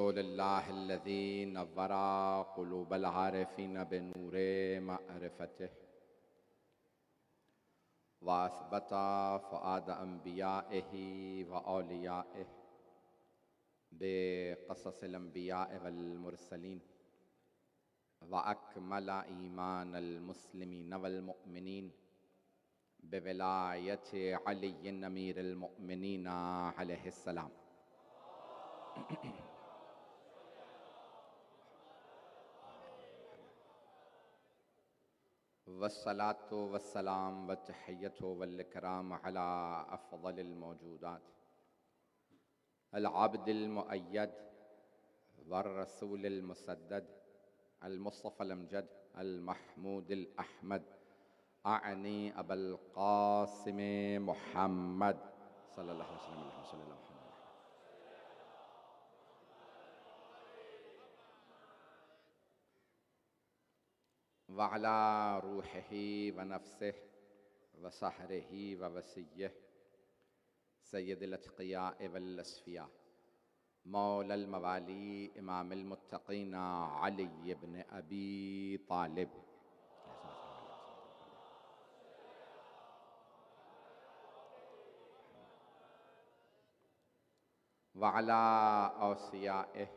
अल्हम्दुलिल्लाहिल्लज़ी नव्वरा क़ुलूबल आरिफ़ीन बिनूरे मअरिफ़तिह व असबता फ़ुआद अंबियाइही व औलियाइह बिक़ससिल अंबियाइ वल मुरसलीन व अकमल ईमानल मुस्लिमीन वल मुअमिनीन बिविलायति अलीय्यिन अमीरिल मुअमिनीन अलैहिस्सलाम। वस्सलातु वस्सलाम वतहिय्यतु वल इकराम अला अफ़ज़लिल मौजूदात अल अब्दिल मुअय्यद वर रसूलिल मुसद्दद अल मुस्तफ़ल अमजद अल महमूदिल अहमद आनी अबुल क़ासिम मुहम्मद सल्लल्लाहु अलैहि वसल्लम। व अला रूहिही व नफ्सिही व सहरिही व वसिय्यिही सय्यदिल अत्क़ियाए वल अस्फ़िया मौलल मवाली इमामिल मुत्तक़ीन अली इब्न अबी तालिब व अला औसियाइही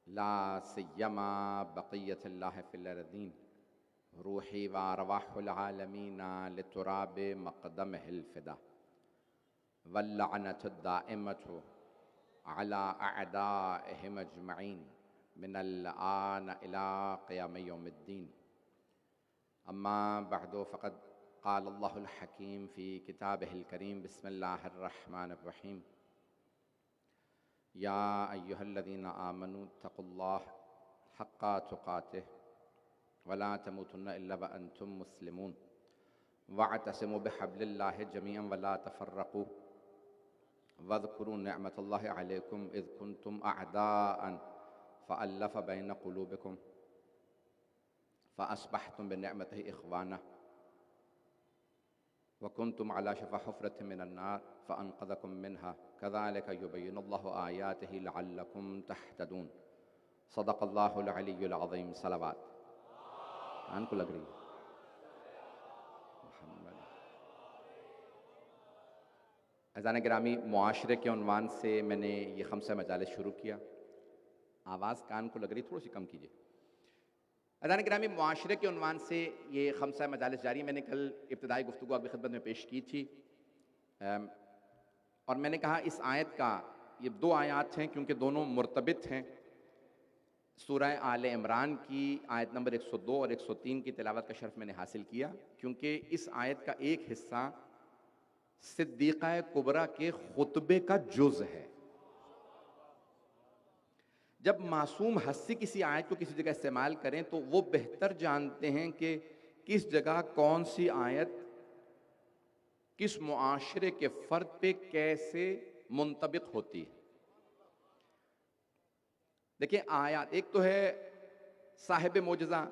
ला सिय्यमा बक़ियतुल्लाहि फ़िल अर्ज़ीन रूही व अरवाहुल आलमीन लितुराबि मक़दमिहिल फ़िदा वल लअनतु दाइमतु अला अअदाइहिम अजमईन मिनल आन इला क़ियाम यौमिद्दीन। अम्मा बअदु फ़क़द क़ाल अल्लाहुल हकीम फ़ी किताबिहिल करीम बिस्मिल्लाहिर रहमानिर रहीम या अय्युहल्लज़ीना आमनू तक़ुल्लाह हक़्क़ा तुक़ातिह वला तमूतुन्ना इल्ला व अंतुम मुस्लिमून वअतसिमू बिहब्लिल्लाहि जमीअन वला तफ़र्रक़ू वज़्कुरू निअमतल्लाहि अलैकुम इज़ कुंतुम अअदाअन फ़अल्लफ़ बैन क़ुलूबिकुम फ़अस्बहतुम बिनिअमतिही इख़वाना व कुंतुम अला शफ़ा हुफ़रतिन मिनन नार फ़अनक़ज़कुम मिन्हा कज़ालिक युबय्यिनुल्लाहु आयातिही लअल्लकुम तहतदून। सदक़ल्लाहुल अलिय्युल अज़ीम। सलावत कान को लग रही है। अज़ान गिरामी, मुआशरे के उन्वान से मैंने ये खम्सा मजालिस शुरू किया। आवाज़ कान को लग रही, थोड़ी सी कम कीजिए। अज़ान गिरामी, मुआशरे के उन्वान से ये खम्सा मजालिस जारी। मैंने कल इब्तिदाई गुफ्तगू आपकी खिदमत में पेश की थी और मैंने कहा इस आयत का, ये दो आयत हैं क्योंकि दोनों मुर्तबित हैं। सूरह आले इमरान की आयत नंबर 102 और 103 की तिलावत का शर्फ मैंने हासिल किया क्योंकि इस आयत का एक हिस्सा सिद्दीक़ा कुबरा के खुतबे का जुज़ है। जब मासूम हस्सी किसी आयत को किसी जगह इस्तेमाल करें तो वो बेहतर जानते हैं कि किस जगह कौन सी आयत किस मुआशरे के फ़र्द पे कैसे मुंतबिक होती है। देखिए, आयत एक तो है साहिब मोजज़ा,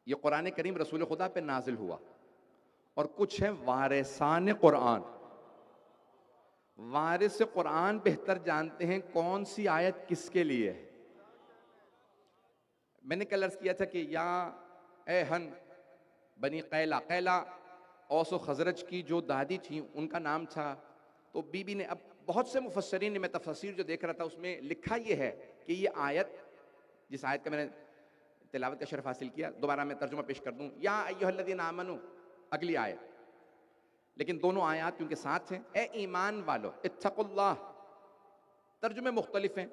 ये कुरान करीम रसूल खुदा पे नाजिल हुआ, और कुछ है वारिसान कुरान। वारिस कुरान बेहतर जानते हैं कौन सी आयत किसके लिए है। मैंने कल अर्ज़ किया था कि या एहन बनी कैला, कैला औस व खजरज की जो दादी थी उनका नाम था। तो बीबी ने, अब बहुत से मुफस्सरीन ने, मैं तफसीर जो देख रहा था उसमें लिखा ये है कि ये आयत, जिस आयत का मैंने तिलावत का शर्फ हासिल किया, दोबारा मैं तर्जुमा पेश कर दूं, या अय्युहल्लज़ीना आमनू अगली आयत, लेकिन दोनों आयत क्योंकि साथ हैं, ए ईमान वालो इत्तक़ुल्लाह। तर्जुमे मुख्तलिफ हैं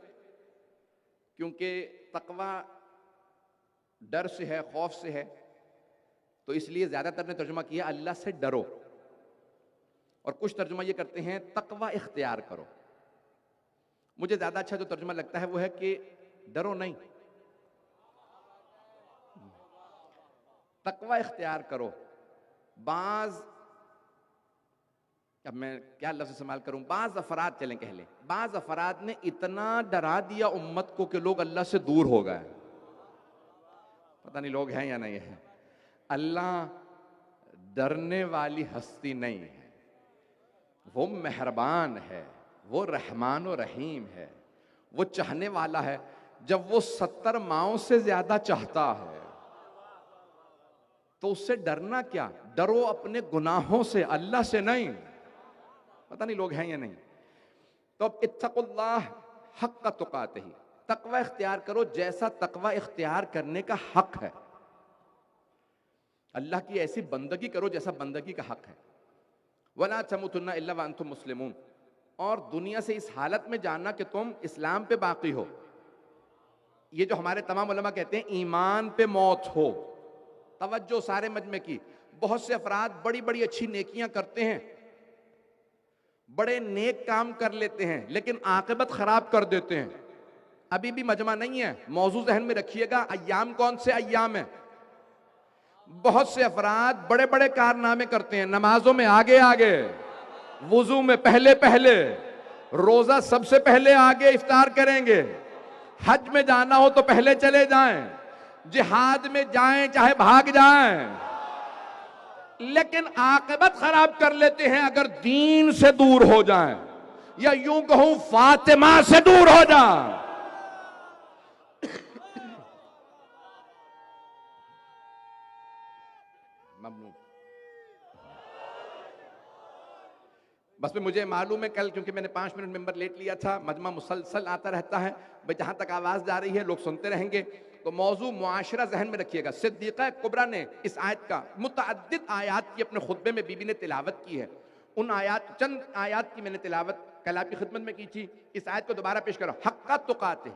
क्योंकि तक़वा डर से है, खौफ से है, तो इसलिए ज्यादातर ने तर्जुमा किया अल्लाह से डरो, और कुछ तर्जुमा ये करते हैं तक़वा इख्तियार करो। मुझे ज्यादा अच्छा जो तर्जुमा लगता है वो है कि डरो नहीं, तक़वा इख्तियार करो। बाज, अब मैं क्या लफ्ज़ इस्तेमाल करूं, बाज अफराद, चलें कह लें, बाज अफराद ने इतना डरा दिया उम्मत को कि लोग अल्लाह से दूर हो गए। पता नहीं लोग हैं या नहीं है। अल्लाह डरने वाली हस्ती नहीं है, वो मेहरबान है, वो रहमान और रहीम है, वो चाहने वाला है जब वो 70 माओं से ज्यादा चाहता है। तो उससे डरना क्या? डरो अपने गुनाहों से, अल्लाह से नहीं। पता नहीं लोग हैं या नहीं। तो अब इत्तकुल्लाह हक़्क़ तुक़ातिही, तकवा इख्तियार करो जैसा तकवा इख्तियार करने का हक है। अल्लाह की ऐसी बंदगी करो जैसा बंदगी का हक है। वला तमुतुन्ना इल्ला व अंतुम मुस्लिमून, और दुनिया से इस हालत में जानना कि तुम इस्लाम पे बाकी हो। ये जो हमारे तमाम उलमा कहते हैं ईमान पे मौत हो, तवज्जो सारे मजमे की। बहुत से अफराद बड़ी बड़ी अच्छी नेकियां करते हैं, बड़े नेक काम कर लेते हैं, लेकिन आकिबत खराब कर देते हैं। अभी भी मजमा नहीं है, मौजू जहन में रखिएगा। अय्याम कौन से अय्याम है? बहुत से अफराद बड़े बड़े कारनामे करते हैं, नमाजों में आगे आगे, वुजू में पहले पहले, रोजा सबसे पहले आगे इफ्तार करेंगे, हज में जाना हो तो पहले चले जाएं, जिहाद में जाएं चाहे भाग जाएं, लेकिन आकिबत खराब कर लेते हैं अगर दीन से दूर हो जाएं, या यूं कहूं फातिमा से दूर हो जाएं। बस में मुझे मालूम है कल, क्योंकि मैंने 5 मिनट मेंबर लेट लिया था, मजमा मुसलसल आता रहता है भाई, जहां तक आवाज जा रही है लोग सुनते रहेंगे। तो मौजू मुआशरा जहन में रखिएगा। सिद्दीक़ा कुबरा ने इस आयत का मुतअद्दिद आयात की अपने खुतबे में बीबी ने तिलावत की है। उन आयात, चंद आयात की मैंने तिलावत कल आपकी खिदमत में की थी। इस आयत को दोबारा पेश करो। हक्का तुकातिह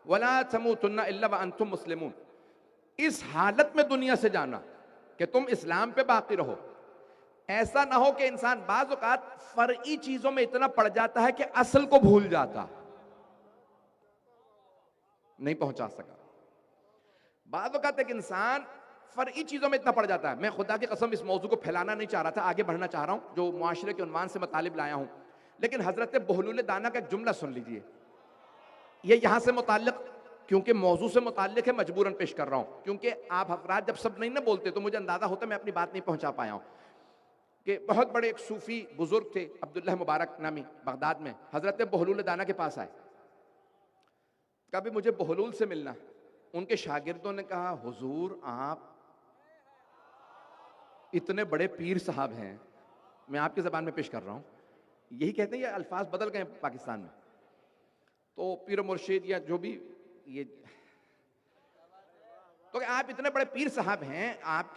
वला तमूतुन्ना इल्ला व अंतुम मुस्लिमून। इस हालत में दुनिया से जाना कि तुम इस्लाम पे बाकी रहो। ऐसा ना हो कि इंसान बाज़ औक़ात फर्ई चीजों में इतना पड़ जाता है कि असल को भूल जाता, नहीं पहुंचा सका। बाज़ औक़ात एक इंसान फर्ई चीजों में इतना पड़ जाता है। मैं खुदा की कसम इस मौजू को फैलाना नहीं चाह रहा था, आगे बढ़ना चाह रहा हूं, जो मुआशरे के उन्वान से मुतालिब लाया हूं। लेकिन हजरत बहलूल दाना का एक जुमला सुन लीजिए, ये यहां से मुताल्लिक, क्योंकि मौजू से मुताल्लिक है, मजबूरन पेश कर रहा हूं। क्योंकि आप अफराद जब सब नहीं ना बोलते तो मुझे अंदाजा होता मैं अपनी बात नहीं पहुंचा पाया हूं। कि बहुत बड़े एक सूफी बुजुर्ग थे, अब्दुल्लाह मुबारक नामी, बगदाद में, हजरत बहलूल दाना के पास आए। कभी मुझे बहलूल से मिलना। उनके शागिर्दों ने कहा, हुजूर आप इतने बड़े पीर साहब हैं। मैं आपकी जबान में पेश कर रहा हूं, यही कहते हैं, ये अल्फाज बदल गए पाकिस्तान में। तो पीर मुर्शिद या जो भी ये, तो आप इतने बड़े पीर साहब हैं, आप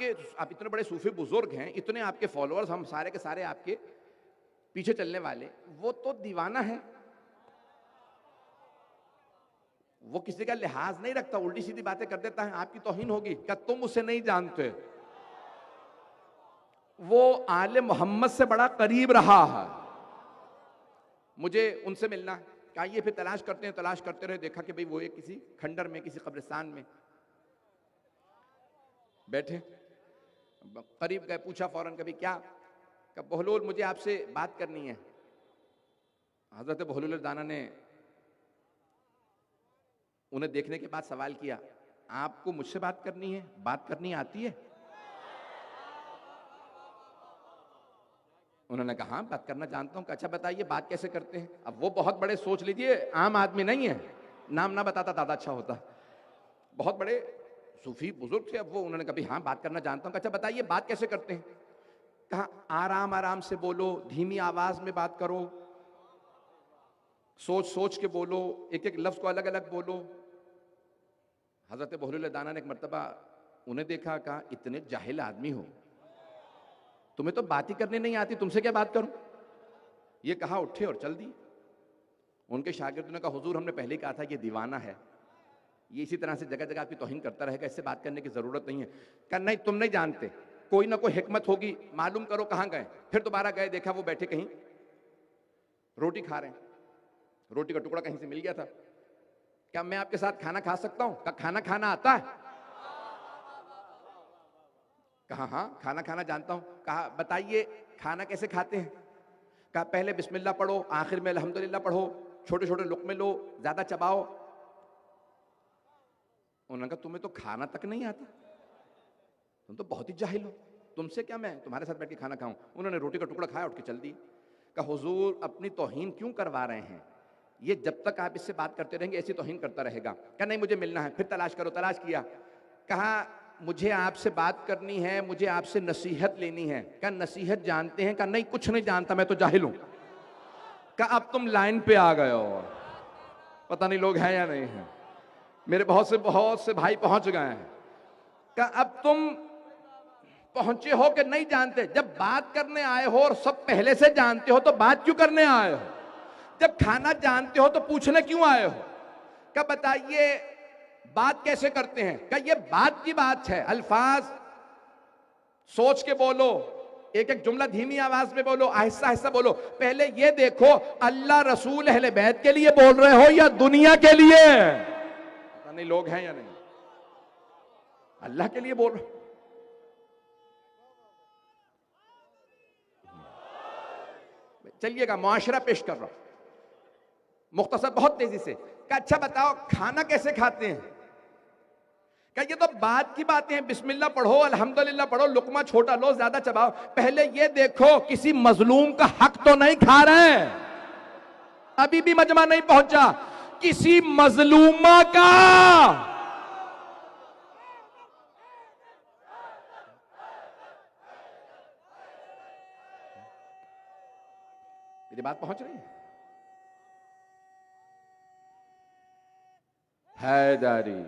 इतने बड़े सूफी बुजुर्ग हैं, इतने आपके फॉलोअर्स, हम सारे के सारे आपके पीछे चलने वाले, वो तो दीवाना है, वो किसी का लिहाज नहीं रखता, उल्टी सीधी बातें कर देता है, आपकी तौहीन होगी। क्या तुम उसे नहीं जानते? वो आले मोहम्मद से बड़ा करीब रहा है। मुझे उनसे मिलना, क्या ये फिर तलाश करते हैं, तलाश करते रहे, देखा कि भाई वो एक किसी खंडर में, किसी कब्रिस्तान में बैठे, करीब गए, पूछा फौरन, कभी क्या? कब बहलूल मुझे आपसे बात करनी है। हजरत बहलूल दाना ने उन्हें देखने के बाद सवाल किया, आपको मुझसे बात करनी है? बात करनी आती है? उन्होंने कहा, हाँ बात करना जानता हूं। अच्छा बताइए बात कैसे करते हैं? अब वो बहुत बड़े, सोच लीजिए आम आदमी नहीं है, नाम ना बताता ज्यादा अच्छा होता, बहुत बड़े सूफी बुजुर्ग थे। अब वो, उन्होंने कभी हाँ बात करना जानता हूं। अच्छा बताइए बात कैसे करते हैं? कहा, आराम आराम से बोलो, धीमी आवाज में बात करो, सोच सोच के बोलो, एक एक लफ्ज को अलग अलग बोलो। हजरत बहलूल दाना ने एक मर्तबा उन्हें देखा, कहा, इतने जाहिल आदमी हो, तुम्हें तो बात ही करनी नहीं आती, तुमसे क्या बात करूं? ये कहा, उठे और चल दी। उनके शागिर्दों ने कहा, हुजूर हमने पहले कहा था ये दीवाना है, ये इसी तरह से जगह जगह आपकी तौहीन करता रहेगा, इससे बात करने की जरूरत नहीं है। कहा, नहीं तुम नहीं जानते, कोई ना कोई हिकमत होगी, मालूम करो कहां गए। फिर दोबारा गए, देखा वो बैठे कहीं रोटी खा रहे हैं, रोटी का टुकड़ा कहीं से मिल गया था। क्या मैं आपके साथ खाना खा सकता हूं? कहा, खाना खाना आता है? कहा, हाँ खाना खाना जानता हूं। कहा, बताइए खाना कैसे खाते हैं? कहा, पहले बिस्मिल्लाह पढ़ो, आखिर में अल्हम्दुलिल्लाह पढ़ो, छोटे छोटे लुक़मे लो, ज्यादा चबाओ। उन्होंने कहा, तुम्हें तो खाना तक नहीं आता, तुम तो बहुत ही जाहिल हो, तुमसे क्या मैं तुम्हारे साथ बैठ के खाना खाऊं? उन्होंने रोटी का टुकड़ा खाया, उठ के चल दिए। कहा, हुजूर अपनी तौहीन क्यों करवा रहे हैं? ये जब तक आप इससे बात करते रहेंगे ऐसी तौहीन करता रहेगा। कहा नहीं मुझे मिलना है, फिर तलाश करो, तलाश किया, कहा मुझे आपसे बात करनी है, मुझे आपसे नसीहत लेनी है। कहा नसीहत जानते हैं? कहा नहीं कुछ नहीं जानता, मैं तो जाहिल हूं। कहा अब तुम लाइन पे आ गए हो, पता नहीं लोग हैं या नहीं है, मेरे बहुत से भाई पहुंच गए हैं। कहा अब तुम पहुंचे हो कि नहीं जानते? जब बात करने आए हो और सब पहले से जानते हो तो बात क्यों करने आए हो? जब खाना जानते हो तो पूछने क्यों आए हो? क्या बताइए बात कैसे करते हैं? क्या ये बात की बात है? अल्फाज सोच के बोलो, एक एक जुमला धीमी आवाज में बोलो, आहिस्ता आहिस्ता बोलो। पहले ये देखो अल्लाह रसूल अहले बैत के लिए बोल रहे हो या दुनिया के लिए? पता नहीं लोग हैं या नहीं। अल्लाह के लिए बोल रहे हो। चलिएगा मुआशरा पेश कर रहा हूं मुख्तसर बहुत तेजी से। क्या अच्छा बताओ खाना कैसे खाते हैं? क्या ये तो बात की बातें हैं, बिस्मिल्लाह पढ़ो, अल्हम्दुलिल्लाह पढ़ो, लुकमा छोटा लो, ज्यादा चबाओ। पहले ये देखो किसी मजलूम का हक तो नहीं खा रहे हैं। अभी भी मजमा नहीं पहुंचा, किसी मजलूमा का। मेरी बात पहुंच रही है? हैदरी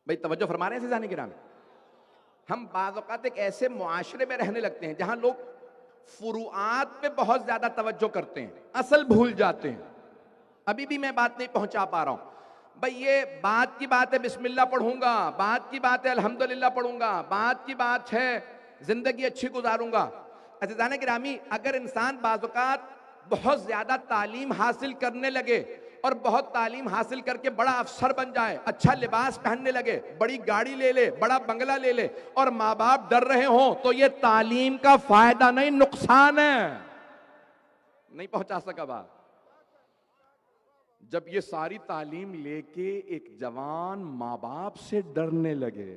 भाई तवज्जो फरमा रहे हैं सिजाने गिराम। हम बाज़ औक़ात एक ऐसे मुआशरे में रहने लगते हैं जहां लोग फुरुआत पे बहुत ज्यादा तवज्जो करते हैं, असल भूल जाते हैं। अभी भी मैं बात नहीं पहुंचा पा रहा हूं। भाई ये बात की बात है बिस्मिल्लाह पढ़ूंगा, बात की बात है अल्हम्दुलिल्लाह पढ़ूंगा, बात की बात है जिंदगी अच्छी गुजारूंगा। अज़ीज़ाने गिरामी, अगर इंसान बाज़ औक़ात बहुत ज्यादा तालीम हासिल करने लगे और बहुत तालीम हासिल करके बड़ा अफसर बन जाए, अच्छा लिबास पहनने लगे, बड़ी गाड़ी ले ले, बड़ा बंगला ले ले, और माँ बाप डर रहे हो, तो ये तालीम का फायदा नहीं नुकसान है। नहीं पहुंचा सका बात। जब ये सारी तालीम लेके एक जवान माँ बाप से डरने लगे,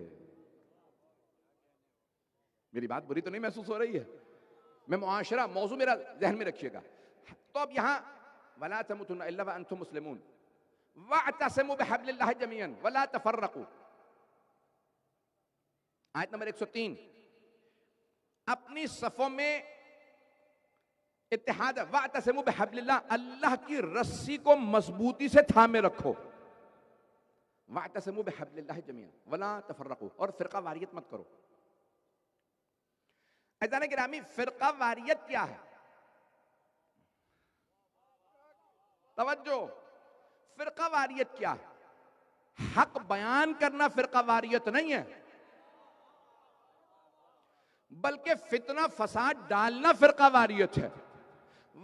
मेरी बात बुरी तो नहीं महसूस हो रही है? मैं मुआशरा मौजू मेरा ज़हन में रखिएगा। तो अब यहां वला तमुतुन्ना इल्ला व अंतुम मुस्लिमून वअतसिमू बिहब्लिल्लाहि जमीअन वला तफर्रकू, आयत नंबर 103। अपनी सफों में इत्तेहाद, वअतसिमू बिहब्लिल्लाह, अल्लाह की रस्सी को मजबूती से थामे रखो। वअतसिमू बिहब्लिल्लाहि जमीअन वला तफर्रकू, और फिरका वारियत मत करो। अज़ीज़ाने गिरामी, फिरका वारियत क्या है? तवज्जो, फिरका वारियत क्या है? हक बयान करना फिरका वारियत नहीं है, बल्कि फितना फसाद डालना फिरका वारियत है।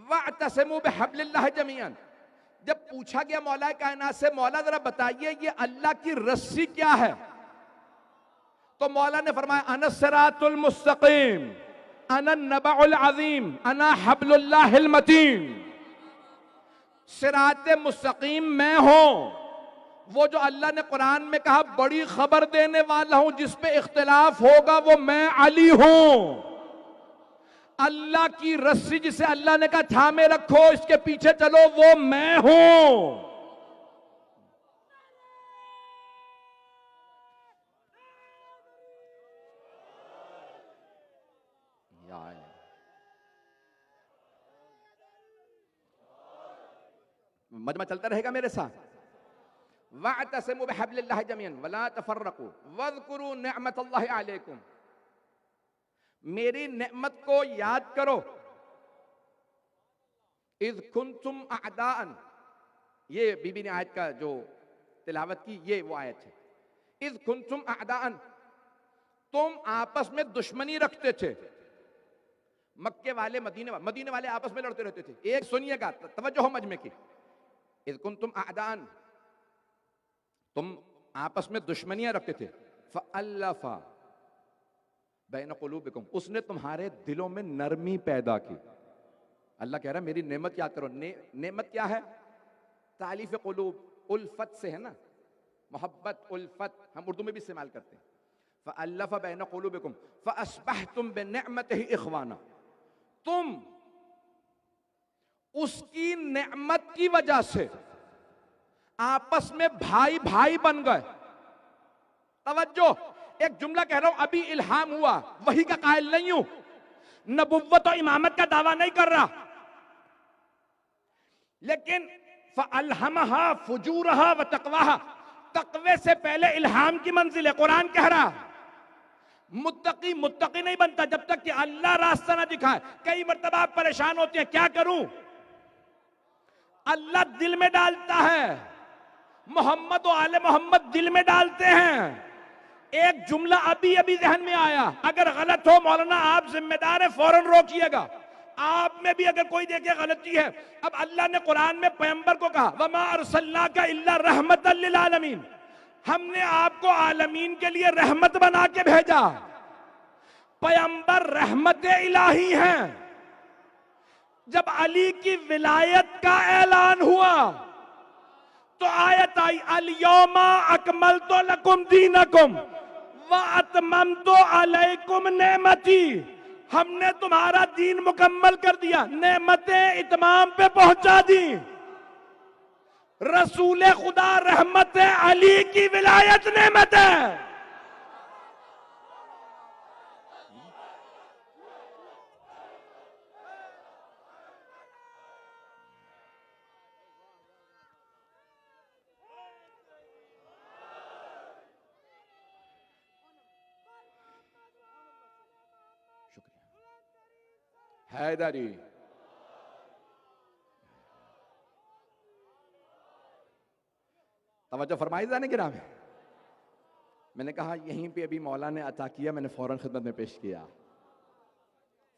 वअतसिमू बिहब्लिल्लाहि जमीअन, जब पूछा गया मौला कायनात से, मौला जरा बताइए ये अल्लाह की रस्सी क्या है, तो मौला ने फरमाया अना सिरातुल मुस्तकीम, अना नबउल अज़ीम, अना हब्लुल्लाहिल मतीन। सिराते मुस्तकीम मैं हूं, वो जो अल्लाह ने कुरान में कहा बड़ी खबर देने वाला हूं, जिस पे इख्तिलाफ होगा वो मैं अली हूं। अल्लाह की रस्सी जिसे अल्लाह ने कहा थामे रखो, इसके पीछे चलो, वो मैं हूं। मजमा चलता रहेगा मेरे साथ। वअतसिमू बिहब्लिल्लाहि जमीअन वला तफर्रकू वज़कुरू निअमतल्लाहि अलैकुम, मेरी नेमत को याद करो। इज़ कुंतुम अअदाअन, ये बीबी ने आयत का जो तिलावत की, ये वो आयत है। इज़ कुंतुम अअदाअन, तुम आपस में दुश्मनी रखते थे। मक्के वाले मदीने वाले आपस में लड़ते रहते थे। एक सुनिएगा, तवज्जो हो मजमे की। इज़ कुंतुम अअदाअन, तुम आपस में दुश्मनियां रखते थे। फ़अल्लफ़ा बैन क़ुलूबिकुम, उसने तुम्हारे दिलों में नरमी पैदा की। अल्लाह कह रहा है मेरी नेमत याद करो। नेमत क्या है? तालीफ क़ुलूब, उल्फत से है ना, मोहब्बत, उल्फत हम उर्दू में भी इस्तेमाल करते हैं। फ़अल्लफ़ बैन क़ुलूबिकुम फ़अस्बहतुम बिनिअमतिही इख़वाना, तुम उसकी नेमत की वजह से आपस में भाई भाई बन गए। तवज्जो, एक जुमला कह रहा हूं, अभी इल्हाम हुआ, वही का कायल नहीं हूं, नबुव्वत और इमामत का दावा नहीं कर रहा, लेकिन फ़अल्हमहा फुजूरहा व तक़वाहा, तक़वे से पहले इल्हाम की मंजिल है। कुरान कह रहा मुत्तकी मुत्तकी नहीं बनता जब तक कि अल्लाह रास्ता ना दिखाए। कई मर्तबा आप परेशान होते हैं, क्या करूं? अल्लाह दिल में डालता है, मोहम्मद और आले मोहम्मद दिल में डालते हैं। एक जुमला अभी अभी ज़हन में आया, अगर गलत हो मौलाना आप जिम्मेदार है, फौरन रोकिएगा। आप में भी अगर कोई देखे गलती है, अब अल्लाह ने कुरान में पैगंबर को कहा वमा अरसलनाका इल्ला रहमतल लिल आलमीन, हमने आपको आलमीन के लिए रहमत बना के भेजा। पैगंबर रहमत इलाही हैं। जब अली की विलायत का ऐलान हुआ तो आयत आई अल यौमा अकमलतु लकुम दीनकुम व अतममतु अलैकुम नेमती, हमने तुम्हारा दीन मुकम्मल कर दिया, नेमतें इतमाम पे पहुंचा दी। रसूल खुदा रहमत है, अली की विलायत नेमत है। शुक्रिया हैदरी। तवज्जो फरमाई जाने गिरा में, मैंने कहा यहीं पे अभी मौला ने अता किया, मैंने फौरन खिदमत में पेश किया।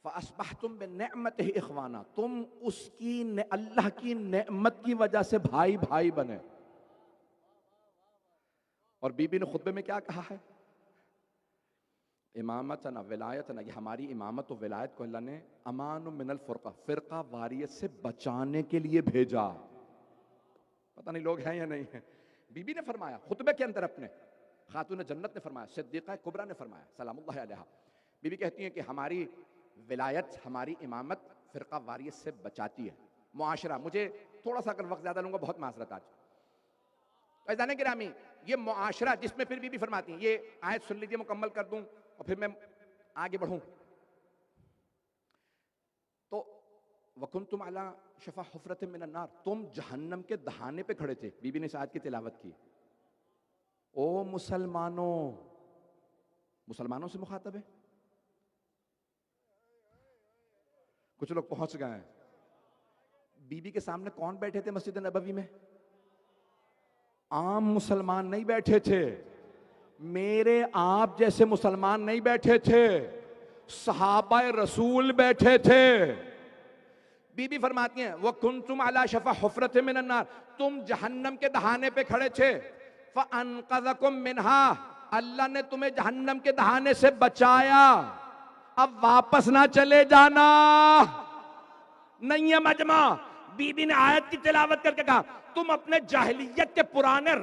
फ़अस्बहतुम बिनिअमतिही इख़वाना, तुम उसकी अल्लाह की नेमत की वजह से भाई भाई बने। और बीबी ने खुतबे में क्या कहा है? इमामतना विलायतना, ये हमारी इमामत और विलायत को अल्लाह ने अमान मिनल फ़ुरक़ा, फ़िरक़ा वारियत से बचाने के लिए भेजा। पता नहीं लोग हैं या नहीं है। बीबी ने फरमाया खुतबे के अंदर, अपने खातून जन्नत ने फरमाया, सिद्दीक़ा कुबरा ने फरमाया सलामुल्लाह अलैहा, बीबी कहती हैं कि हमारी विलायत, हमारी इमामत फ़िरक़ा वारियत से बचाती है। मुआशरा, मुझे थोड़ा सा अगर वक्त ज़्यादा लूँगा, बहुत माज़रत आज। फ़ैज़ान गिरामी, ये मुआशरा जिसमें फिर बीबी फरमाती हैं, ये आयत सुन लीजिए, मुकम्मल कर दूँ और फिर मैं आगे बढ़ूँ। तो वकुन्तुम अला शफ़ा हुफ़रतिन मिनन नार, तुम जहन्नम के दहाने पे खड़े थे। बीबी ने इस आयत की तिलावत की। ओ मुसलमानों, मुसलमानों से मुखातब है। कुछ लोग पहुंच गए हैं। बीबी के सामने कौन बैठे थे मस्जिद नबवी में? आम मुसलमान नहीं बैठे थे, मेरे आप जैसे मुसलमान नहीं बैठे थे, सहाबा रसूल बैठे थे। बीबी फरमाती हैं वो कुन्तुम अला शफ़ा हुफ़रतिन मिनन नार, तुम जहन्नम के दहाने पे खड़े थे। फ़अनक़ज़कुम मिन्हा, अल्लाह ने तुम्हें जहन्नम के दहाने से बचाया, अब वापस ना चले जाना। नहीं है मजमा। बीबी ने आयत की तिलावत करके कहा तुम अपने जाहिलियत के पुराने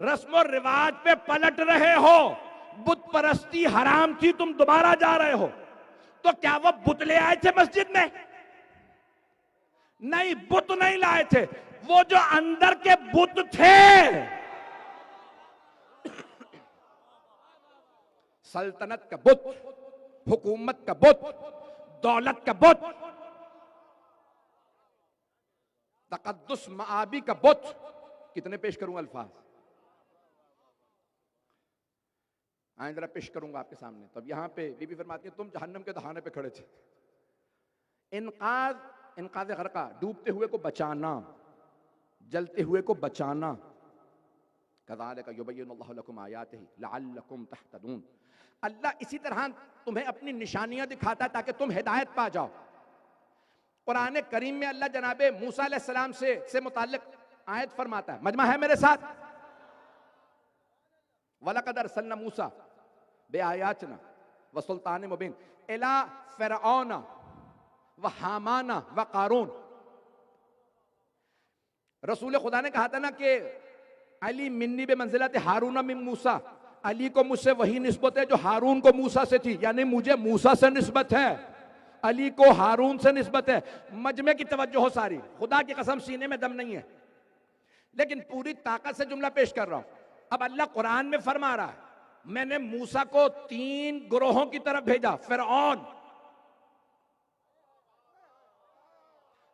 रस्मों रिवाज पे पलट रहे हो। बुत परस्ती हराम थी, तुम दोबारा जा रहे हो। तो क्या वो बुत ले आए थे मस्जिद में? नहीं, बुत नहीं लाए थे, वो जो अंदर के बुत थे, सल्तनत का बुत, हुकूमत का बुत, दौलत का बुत, तकद्दुस माआबी का बुत। कितने पेश करूंगा अल्फाज, आए जरा पेश करूंगा आपके सामने। तब यहां पे बीबी फरमाती है तुम जहन्नम के दहाने पे खड़े थे। इनकाज गरका, डूबते हुए को बचाना, जलते हुए को बचाना। कज़ालिका युबय्यिनुल्लाहु लकुम आयातिही लअल्लकुम तहतदून, अल्लाह इसी तरह तुम्हें अपनी निशानियां दिखाता ताकि तुम हिदायत पा जाओ। कुरान करीम में अल्लाह जनाबे मूसा अलैहिस्सलाम से मुताल्लिक आयत फरमाता है, मजमा है मेरे साथ, वलक़द अर्सलना मूसा बेआयातिना व सुल्तानिन मुबीन इला फ़िरऔन व हामाना व कारून। रसूल खुदा ने कहा था ना कि अली मिन्नी बे मंजिलत हारून मिन मूसा, अली को मुझसे वही निस्बत है जो हारून को मूसा से थी, यानी मुझे मूसा से निस्बत है, अली को हारून से निस्बत है। मजमे की तवज्जो हो सारी, खुदा की कसम सीने में दम नहीं है, लेकिन पूरी ताकत से जुमला पेश कर रहा हूं। अब अल्लाह कुरान में फरमा रहा है मैंने मूसा को 3 ग्रोहों की तरफ भेजा, फिरऔन,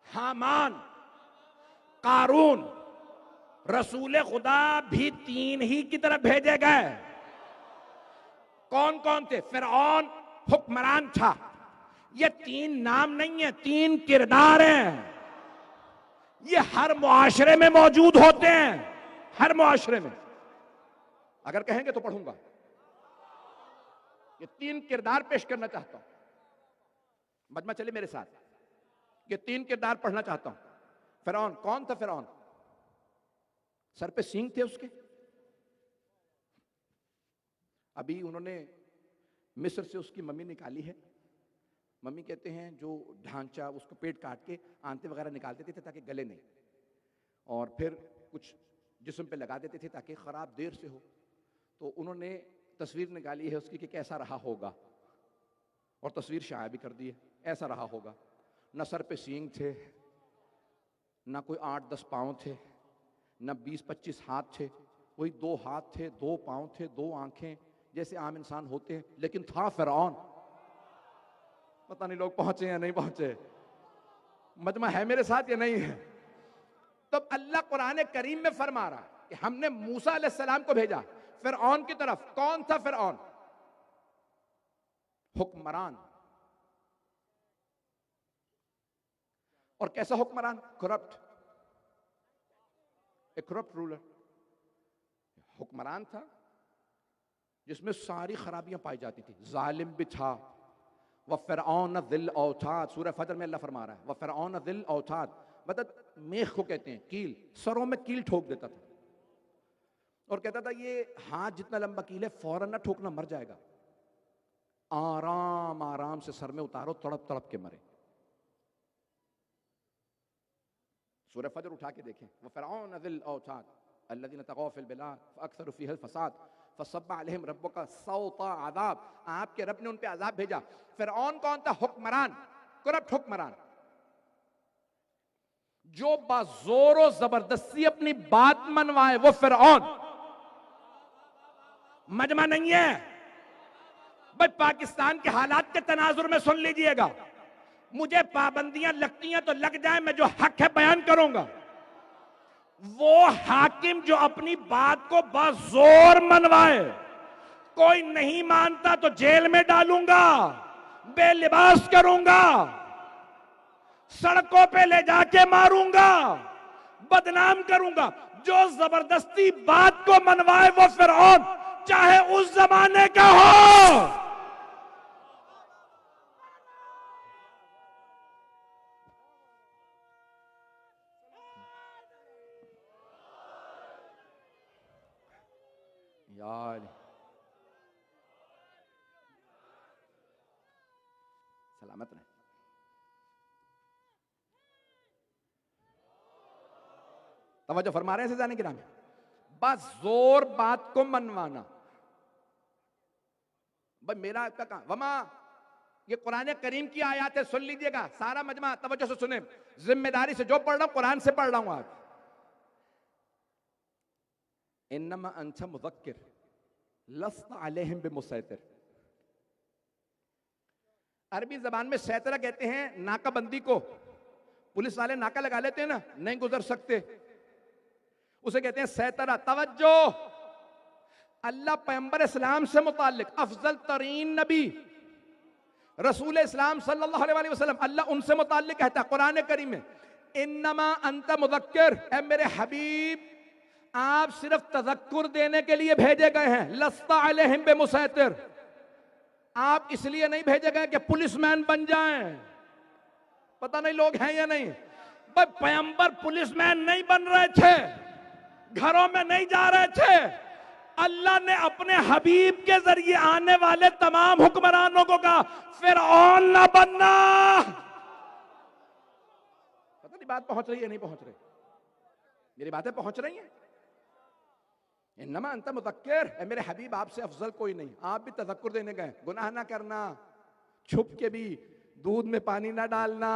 हामान, कारून। रसूल खुदा भी 3 ही की तरफ भेजे गए। कौन कौन थे? फिरऔन हुक्मरान था। ये 3 नाम नहीं है, 3 किरदार हैं। ये हर मुआशरे में मौजूद होते हैं, हर मुआशरे में। अगर कहेंगे तो पढ़ूंगा। ये 3 किरदार पेश करना चाहता हूं, मजमा चले मेरे साथ। ये 3 किरदार पढ़ना चाहता हूं। फिरौन कौन था? फिरौन सर पे सींग थे उसके। अभी उन्होंने मिस्र से उसकी मम्मी निकाली है। मम्मी कहते हैं जो ढांचा, उसको पेट काट के आंते वगैरह निकाल देते थे ताकि गले नहीं, और फिर कुछ जिस्म पे लगा देते थे ताकि खराब देर से हो। तो उन्होंने तस्वीर निकाली है उसकी कि कैसा रहा होगा, और तस्वीर शाया भी कर दी है। ऐसा रहा होगा, न सर पे सींग थे, ना कोई 8-10 पांव थे, ना 20-25 हाथ थे, वही 2 हाथ थे, 2 पांव थे, 2 आंखें, जैसे आम इंसान होते हैं, लेकिन था फिरौन। पता नहीं लोग पहुंचे या नहीं पहुंचे, मजमा है मेरे साथ या नहीं है? तब अल्लाह कुरान करीम में फरमा रहा कि हमने मूसा अलैहिस्सलाम को भेजा फिरऔन की तरफ। कौन था फिरऔन? हुक्मरान। और कैसा हुक्मरान? करप्ट, एक करप्ट रूलर। हुक्मरान था जिसमें सारी खराबियां पाई जाती थी। जालिम भी था। वह फिरऔन दिल औताद, सूरह फजर में अल्लाह फरमा रहा है वह फिरऔन दिल औताद, मतलब मेख को कहते हैं कील, सरों में कील ठोक देता था और कहता था ये हाथ जितना लंबा कील है फौरन ना ठोकना, मर जाएगा, आराम आराम से सर में उतारो, तड़प तड़प के मरे। सूरह फजर उठा के देखें। वह फिरऔन दिल औताद अल्लज़ीना तग़ौ फ़िल बिलाद फ़अक्सरू फ़ीहल फ़साद फ़सब्बा अलैहिम रब्बुका सौता अज़ाब। आपके रब ने उन पे अजाब भेजा। फिरऔन कौन था? हुक्मरान, करप्ट हुक्मरान, जो बाज़ोर जबरदस्ती अपनी बात मनवाए, वो फिरऔन। मजमा नहीं है भाई, पाकिस्तान के हालात के तनाजुर में सुन लीजिएगा। मुझे पाबंदियां लगती हैं तो लग जाए, मैं जो हक है बयान करूंगा। वो हाकिम जो अपनी बात को बाज़ोर मनवाए, कोई नहीं मानता तो जेल में डालूंगा, बेलिबास करूंगा, सड़कों पे ले जाके मारूंगा, बदनाम करूंगा। जो जबरदस्ती बात को मनवाए वो फिरऔन, चाहे उस जमाने का हो। यार सलामत रहे। तवज्जो फरमा रहे हैं जाने के नाम, बस जोर बात को मनवाना। भाई मेरा आपका कहां वमा, ये कुरान करीम की आयत है, सुन लीजिएगा सारा मजमा, तवज्जो से सुने, जिम्मेदारी से जो पढ़ रहा हूं कुरान से पढ़ रहा हूं। आज इन्नमा अंता मुज़क्किर लस्त अलैहिम बिमुसैतिर। अरबी जबान में सैतरा कहते हैं नाकाबंदी को। पुलिस वाले नाका लगा लेते हैं ना, नहीं गुजर सकते, उसे कहते हैं सैतरा। तवज्जो, अल्लाह पैगंबर इस्लाम से मुताल्लिक अफजल तरीन नबी रसूल इस्लाम सल्लल्लाहु अलैहि वसल्लम, अल्लाह उनसे मुताल्लिक कहता है कुरान करीम में, इन्नमा अंता मुज़क्किर, ऐ मेरे हबीब आप सिर्फ तज़क्कुर देने के लिए भेजे गए हैं। लस्ता अलैहिम बिमुसैतिर, आप इसलिए नहीं भेजे गए कि पुलिसमैन बन जाएं। पता नहीं लोग हैं या नहीं, भाई पैगंबर पुलिसमैन नहीं बन रहे थे, घरों में नहीं जा रहे थे। अल्लाह ने अपने हबीब के जरिए आने वाले तमाम हुक्मरानों को कहा फिरऔन ना बनना, पता नहीं बात पहुंच रही है नहीं पहुंच रही, मेरी बातें पहुंच रही हैं? इन्नमा अंत मुज़क्किर, मेरे हबीब आपसे अफजल कोई नहीं, आप भी तज़क्कुर देने गए। गुनाह ना करना, छुप के भी दूध में पानी ना डालना,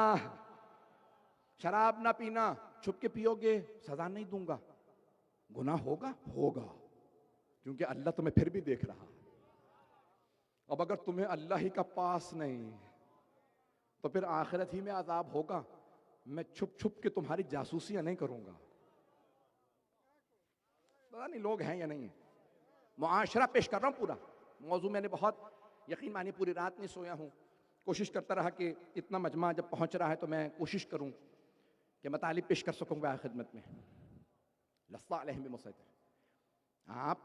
शराब ना पीना, छुप के पियोगे सजा नहीं दूंगा, गुनाह होगा होगा, क्योंकि अल्लाह तुम्हें फिर भी देख रहा। अब अगर तुम्हें अल्लाह ही का पास नहीं तो फिर आखिरत ही में अजाब होगा। मैं छुप छुप के तुम्हारी जासूसियां नहीं करूंगा। पता नहीं लोग हैं या नहीं है, मुआशरा पेश कर रहा हूं पूरा मौजू। मैंने बहुत यकीन मानिए पूरी रात नहीं सोया हूं, कोशिश करता रहा कि इतना मजमा जब पहुंच रहा है तो मैं कोशिश करूं कि मतालिब पेश कर सकूंगा खिदमत में। लस्ता अलैहिम बिमुसैतिर। आप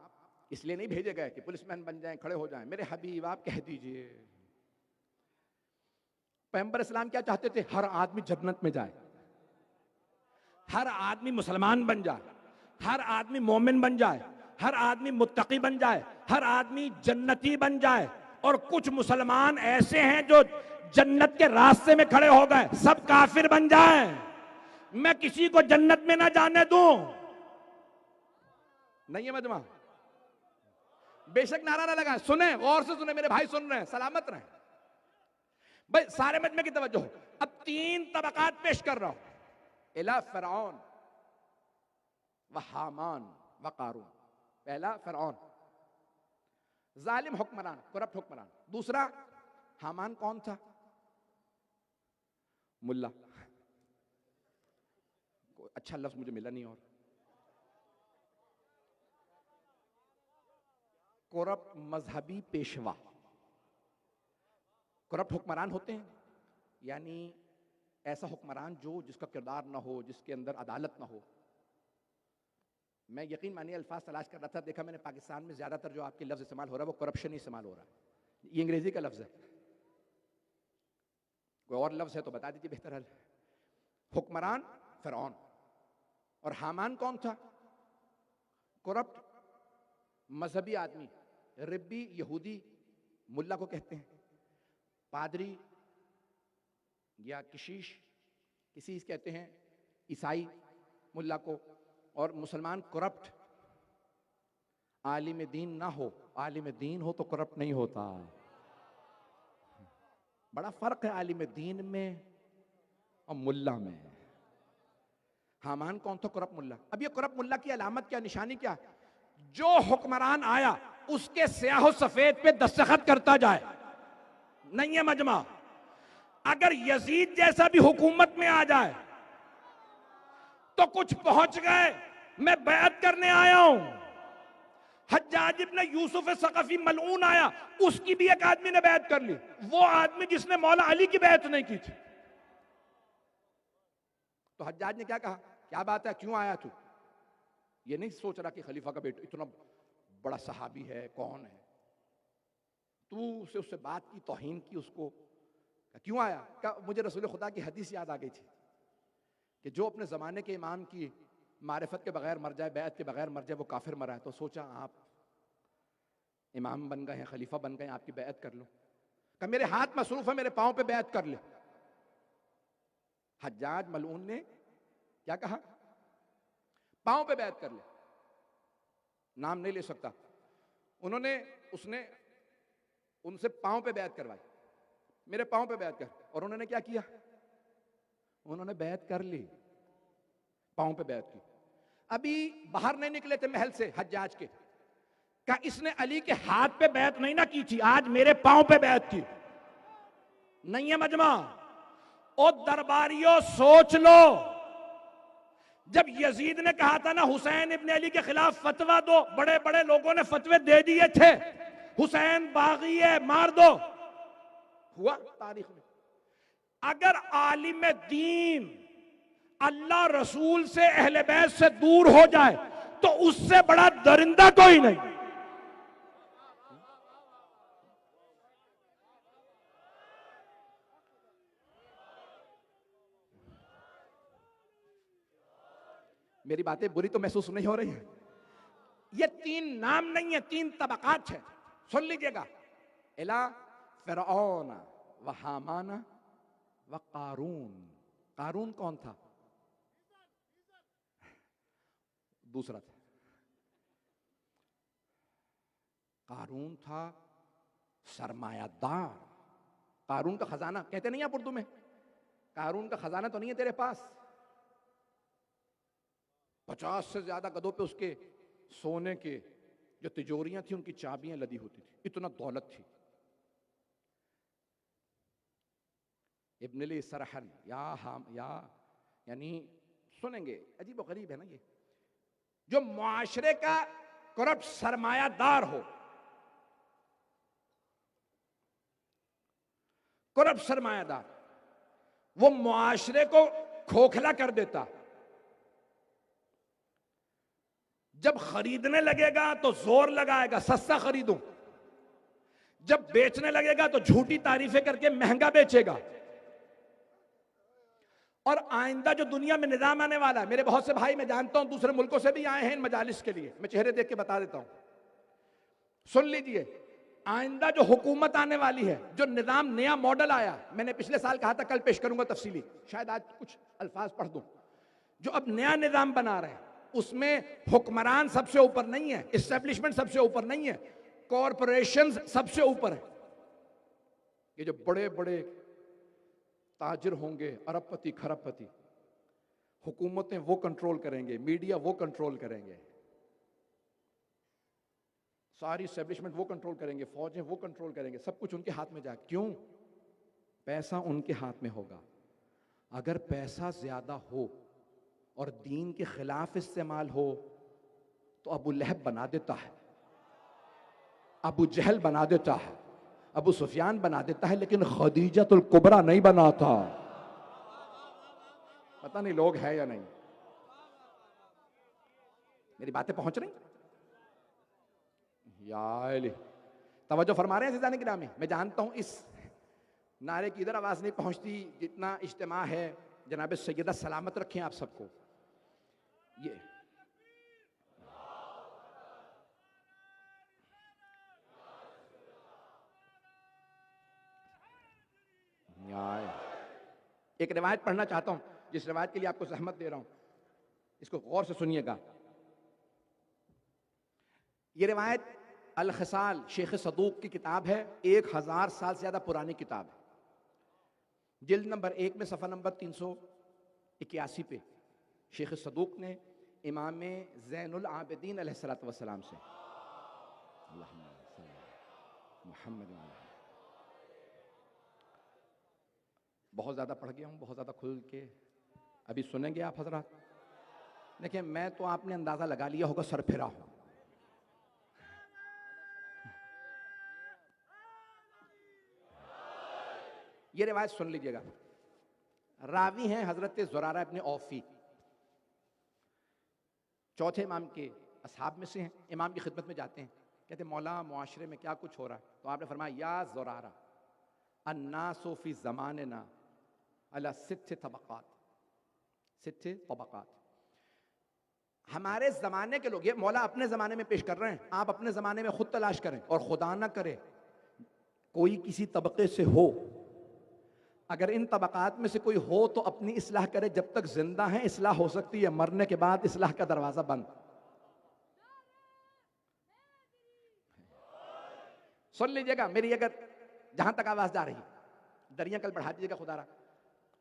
इसलिए नहीं भेजे गए कि पुलिसमैन बन जाएं, खड़े हो जाएं। मेरे हबीब आप कह दीजिए, पैगंबर इस्लाम क्या चाहते थे? हर आदमी जन्नत में जाए, हर आदमी मुसलमान बन जाए, हर आदमी मोमिन बन जाए, हर आदमी मुत्तकी बन जाए, हर आदमी जन्नती बन जाए। और कुछ मुसलमान ऐसे हैं जो जन्नत के रास्ते में खड़े हो गए, सब काफिर बन जाए। मैं किसी को जन्नत में ना जाने दूं। नहीं है मजमा? बेशक नारा ना लगाए, सुने गौर से सुने, मेरे भाई सुन रहे हैं, सलामत रहे भाई। सारे मजमे की तवज्जो। अब 3 तबकात पेश कर रहा हूं। इला फिरौन व हामान व कारून। पहला फिरौन, जालिम हुक्मरान, करप्ट हुक्मरान। दूसरा हामान कौन था? मुल्ला। अच्छा लफ्ज मुझे मिला नहीं। और करप्ट मजहबी पेशवा। करप्ट हुक्मरान होते हैं, यानी ऐसा हुक्मरान जो जिसका किरदार ना हो, जिसके अंदर अदालत ना हो। मैं यकीन मानिए अल्फाज तलाश कर रहा था, देखा मैंने पाकिस्तान में ज्यादातर जो आपके लफ्ज इस्तेमाल हो रहा है वो करप्शन ही इस्तेमाल हो रहा है। ये अंग्रेजी का लफ्ज है, कोई और लफ्ज है तो बता दीजिए बेहतर है। हुक्मरान फिरौन। और हामान कौन था? करप्ट मजहबी आदमी, रिब्बी यहूदी मुल्ला को कहते हैं, पादरी या किशीश किसी कहते हैं, ईसाई मुल्ला को। और मुसलमान करप्ट। आलिम दीन ना हो, आलिम दीन हो तो करप्ट नहीं होता। बड़ा फर्क है आलिम दीन में और मुल्ला में। हामान कौन था? करप्ट मुल्ला। अब ये करप्ट मुल्ला की अलामत क्या, निशानी क्या? जो हुक्मरान आया उसके स्याह सफेद पे दस्तखत करता जाए। नहीं है मजमा? अगर यजीद जैसा भी हुकूमत में आ जाए तो कुछ पहुंच गए, मैं बैत करने आया हूं। हज्जाज इब्न यूसुफ सकफी मलऊन आया, उसकी भी एक आदमी ने बैत कर ली, वो आदमी जिसने मौला अली की बैत नहीं की थी। तो हज्जाज ने क्या कहा? क्या बात है, क्यों आया तू? ये नहीं सोच रहा कि खलीफा का बेटा इतना बड़ा सहाबी है, कौन है तू, से उससे बात की, तौहीन की उसको। क्यों आया? क्या मुझे रसूल खुदा की हदीस याद आ गई थी कि जो अपने ज़माने के इमाम की मारिफत के बगैर मर जाए, बैत के बगैर मर जाए, वो काफिर मरा है। तो सोचा आप इमाम बन गए हैं, खलीफा बन गए हैं, आपकी बैत कर लो। क्या मेरे हाथ मसरूफ है, मेरे पांव पे बैत कर ले। हज्जाज मलऊन ने क्या कहा? पांव पे बैत कर ले। नाम नहीं ले सकता। उसने उनसे पांव पे बैत करवाई, मेरे पांव पे बैत कर। और उन्होंने क्या किया? उन्होंने बैत कर ली, पांव पे बैत की। अभी बाहर नहीं निकले थे महल से हज्जाज के, क्या इसने अली के हाथ पे बैत नहीं ना की थी, आज मेरे पांव पे बैत की। नहीं है मजमा? ओ दरबारियों सोच लो, जब यजीद ने कहा था ना हुसैन इब्न अली के खिलाफ फतवा दो, बड़े बड़े लोगों ने फतवे दे दिए थे, हुसैन बागी है मार दो। हुआ तारीख में। अगर आलिम दीन अल्लाह रसूल से अहले बैत से दूर हो जाए तो उससे बड़ा दरिंदा कोई नहीं। मेरी बातें बुरी तो महसूस नहीं हो रही है? ये 3 नाम नहीं है, 3 तबकात है, सुन लीजिएगा। इला फिरौन व हामान व कारून। कारून कौन था? दूसरा था कारून था सरमायादार। कारून का खजाना कहते नहीं आप उर्दू में, कारून का खजाना तो नहीं है तेरे पास, 50 से ज्यादा गधों पे उसके सोने के जो तिजोरियां थी उनकी चाबियां लदी होती थी, इतना दौलत थी। इब्न सरहन या हम या यानी सुनेंगे, अजीब और गरीब है ना ये, जो मुआशरे का करप्ट सरमायादार हो, करप्ट सरमायादार, वो मुआशरे को खोखला कर देता। जब खरीदने लगेगा तो जोर लगाएगा सस्ता खरीदूं, जब बेचने लगेगा तो झूठी तारीफें करके महंगा बेचेगा। और आइंदा जो दुनिया में निजाम आने वाला है, मेरे बहुत से भाई मैं जानता हूं दूसरे मुल्कों से भी आए हैं इन मजालिस के लिए, मैं चेहरे देख के बता देता हूं, सुन लीजिए। आइंदा जो हुकूमत आने वाली है, जो निजाम नया मॉडल आया, मैंने पिछले साल कहा था कल पेश करूंगा तफसीली, शायद आज कुछ अल्फाज पढ़ दूं। जो अब नया निजाम बना रहे हैं उसमें हुक्मरान सबसे ऊपर नहीं है, एस्टेब्लिशमेंट सबसे ऊपर नहीं है, कॉरपोरेशंस सबसे ऊपर है। ये जो बड़े बड़े ताजिर होंगे, अरबपति खरबपति, हुकूमतें वो कंट्रोल करेंगे, मीडिया वो कंट्रोल करेंगे, सारी एस्टेब्लिशमेंट वो कंट्रोल करेंगे, फौजें वो कंट्रोल करेंगे, सब कुछ उनके हाथ में जाए। क्यों? पैसा उनके हाथ में होगा। अगर पैसा ज्यादा हो और दीन के खिलाफ इस्तेमाल हो तो अबू लहब बना देता है, अबू जहल बना देता है, अबू सुफियान बना देता है, लेकिन खदीजतुल कुबरा नहीं बनाता। पता नहीं लोग है या नहीं, मेरी बातें पहुंच रही? या तवज्जो फरमा रहे हैं ज़िदानी गिरामी? मैं जानता हूं इस नारे की इधर आवाज नहीं पहुंचती जितना इज्तिमा है। जनाब सैयदा सलामत रखें आप सबको। ये एक रिवायत पढ़ना चाहता हूं, जिस रिवायत के लिए आपको जहमत दे रहा हूं, इसको गौर से सुनिएगा। ये रिवायत अल खिसाल शेख सदूक की किताब है, 1000 साल से ज्यादा पुरानी किताब है। जिल्द नंबर 1 में सफ़ा नंबर 381 पे शेख सदूक ने इमाम ज़ैनुल आबिदीन अलैहिस्सलातु वस्सलाम से मोहम्मद, बहुत ज़्यादा पढ़ गया हूँ, बहुत ज़्यादा खुल के अभी सुनेंगे आप हजरात। देखिए मैं तो आपने अंदाज़ा लगा लिया होगा सरफिरा हूँ। ये रिवायत सुन लीजिएगा। रावी हैं हजरत ज़ुरारा इब्न औफी, चौथे इमाम के असहाब में से हैं। इमाम की खिदमत में जाते हैं, कहते मौला मुआशरे में क्या कुछ हो रहा है? तो आपने फरमाया या ज़ुरारा अन्नासु फी ज़मानिना अला सित्ते तबक़ात, सित्ते तबक़ात। हमारे ज़माने के लोग, ये मौला अपने ज़माने में पेश कर रहे हैं, आप अपने ज़माने में खुद तलाश करें। और खुदा ना करे कोई किसी तबके से हो, अगर इन तबकात में से कोई हो तो अपनी इस्लाह करे, जब तक जिंदा है इस्लाह हो सकती है, मरने के बाद इस्लाह का दरवाजा बंद। सुन लीजिएगा मेरी, अगर जहां तक आवाज जा रही, दरिया कल बढ़ा दीजिएगा खुदारा,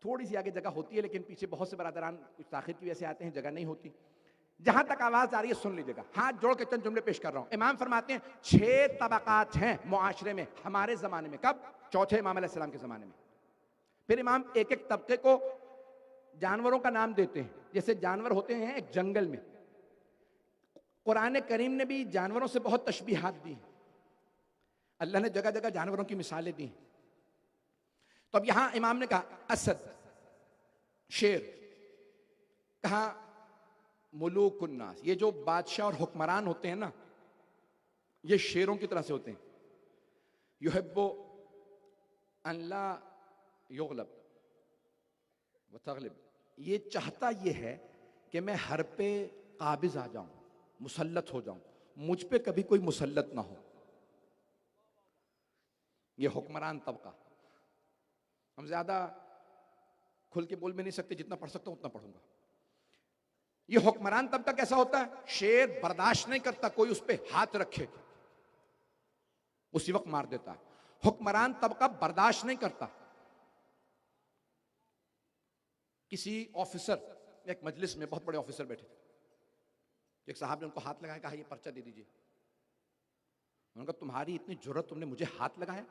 थोड़ी सी आगे जगह होती है लेकिन पीछे बहुत से बरादरान कुछ ताखिर की वजह से आते हैं, जगह नहीं होती। जहां तक आवाज आ रही है सुन लीजिएगा, हाथ जोड़ के चंद जुमले पेश कर रहा हूं। इमाम फरमाते हैं 6 तबकात हैं मुआशरे में हमारे जमाने में। कब? चौथे इमाम अलैहिस्सलाम के जमाने में। फिर इमाम एक एक तबके को जानवरों का नाम देते हैं, जैसे जानवर होते हैं एक जंगल में। कुरान करीम ने भी जानवरों से बहुत तशबीहात दी हैं, अल्लाह ने जगह जगह जानवरों की मिसालें दी हैं। तो अब यहां इमाम ने कहा असद शेर, कहा मुलूकुन्नास, ये जो बादशाह और हुक्मरान होते हैं ना, ये शेरों की तरह से होते हैं। युहिब्बु अल्ला युगलब व तगलिब, ये चाहता ये है कि मैं हर पे काबिज आ जाऊं, मुसल्लत हो जाऊं, मुझ पे कभी कोई मुसल्लत ना हो। ये हुक्मरान तबका। हम ज्यादा खुल के बोल भी नहीं सकते, जितना पढ़ सकता हूं उतना पढ़ूंगा। ये हुक्मरान तबका कैसा होता है? शेर बर्दाश्त नहीं करता कोई उस पर हाथ रखे, उसी वक्त मार देता है। हुक्मरान तबका बर्दाश्त नहीं करता। किसी ऑफिसर, एक मजलिस में बहुत बड़े ऑफिसर बैठे थे, एक साहब ने उनको हाथ लगाया, कहा ये पर्चा दे दीजिए। उन्होंने कहा तुम्हारी इतनी जरूरत, तुमने मुझे हाथ लगाया?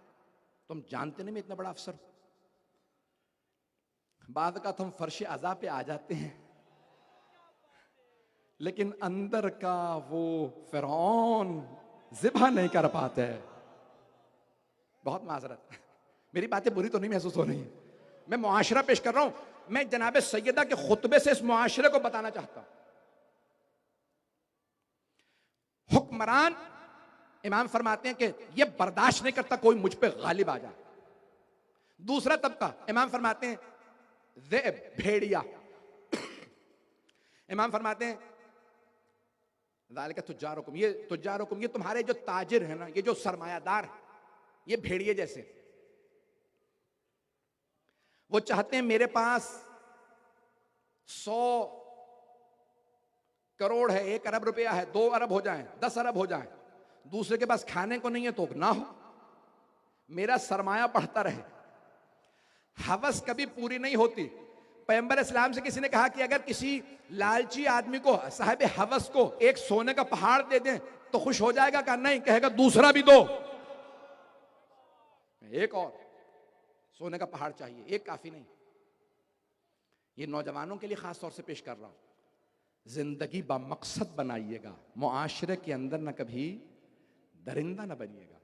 तुम जानते नहीं मैं इतना बड़ा अफसर हूं। बाद का तुम फर्श अज़ा पे आ जाते हैं, लेकिन अंदर का वो फिरौन ज़िबा नहीं कर पाते। बहुत माजरत, मेरी बातें बुरी तो नहीं महसूस हो रही है, मैं मुआशरा पेश कर रहा हूं। मैं जनाब सैयदा के खुतबे से इस मुआशरे को बताना चाहता हूं। हुक्मरान, इमाम फरमाते हैं कि ये बर्दाश्त नहीं करता कोई मुझ पे गालिब आ जाए। दूसरा तबका, इमाम फरमाते हैं ज़ेब, भेड़िया। इमाम फरमाते हैं ज़ालिका तुज्जारुकुम, ये तुज्जारुकुम, ये तुम्हारे जो ताजिर है ना, ये जो सरमायादार है, ये भेड़िए जैसे। वो चाहते हैं मेरे पास 100 करोड़ है, 1 अरब रुपया है, 2 अरब हो जाए, 10 अरब हो जाए, दूसरे के पास खाने को नहीं है तो ना हो, मेरा सरमाया बढ़ता रहे। हवस कभी पूरी नहीं होती। पैगंबर इस्लाम से किसी ने कहा कि अगर किसी लालची आदमी को, साहिब हवस को, एक सोने का पहाड़ दे दें तो खुश हो जाएगा? कहा नहीं, कहेगा दूसरा भी दो, एक और सोने का पहाड़ चाहिए, एक काफी नहीं। ये नौजवानों के लिए खास तौर से पेश कर रहा हूं। जिंदगी बामकसद बनाइएगा, मुआशरे के अंदर ना कभी दरिंदा ना बनिएगा।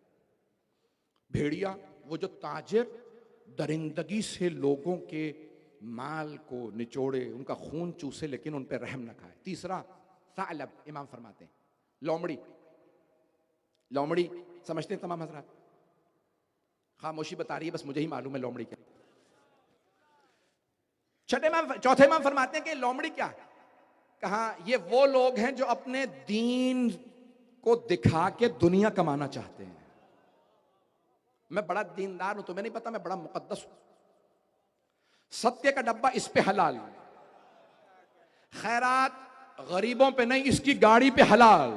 भेड़िया, वो जो ताजिर दरिंदगी से लोगों के माल को निचोड़े, उनका खून चूसे, लेकिन उन पर रहम न खाए। तीसरा सालब, इमाम फरमाते हैं लोमड़ी। लोमड़ी समझते हैं तमाम हजरात? खामोशी बता रही है, बस मुझे ही मालूम है लोमड़ी क्या। चौथे इमाम फरमाते हैं कि लोमड़ी क्या है? कहा ये वो लोग हैं जो अपने दीन को दिखा के दुनिया कमाना चाहते हैं। मैं बड़ा दीनदार हूं, तुम्हें नहीं पता मैं बड़ा मुकद्दस हूं। सत्य का डब्बा इस पे हलाल, खैरात गरीबों पे नहीं, इसकी गाड़ी पे हलाल।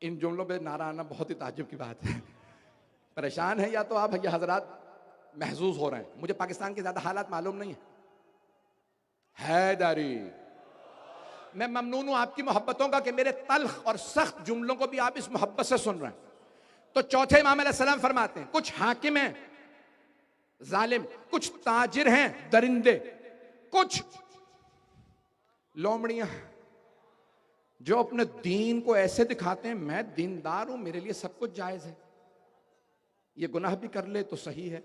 इन जुमलों पे नारा आना बहुत ही ताज्जुब की बात है। परेशान है या तो आप ये हजरात महसूस हो रहे हैं, मुझे पाकिस्तान के ज्यादा हालात मालूम नहीं है। हैदरी, मैं ममनून हूं आपकी मोहब्बतों का कि मेरे तल्ख और सख्त जुमलों को भी आप इस मोहब्बत से सुन रहे हैं। तो चौथे इमाम अलैहिस्सलाम फरमाते हैं कुछ हाकिम हैं जालिम, कुछ ताजिर हैं दरिंदे, कुछ लोमड़ियां जो अपने दीन को ऐसे दिखाते हैं मैं दीनदार हूं, मेरे लिए सब कुछ जायज है। ये गुनाह भी कर ले तो सही है,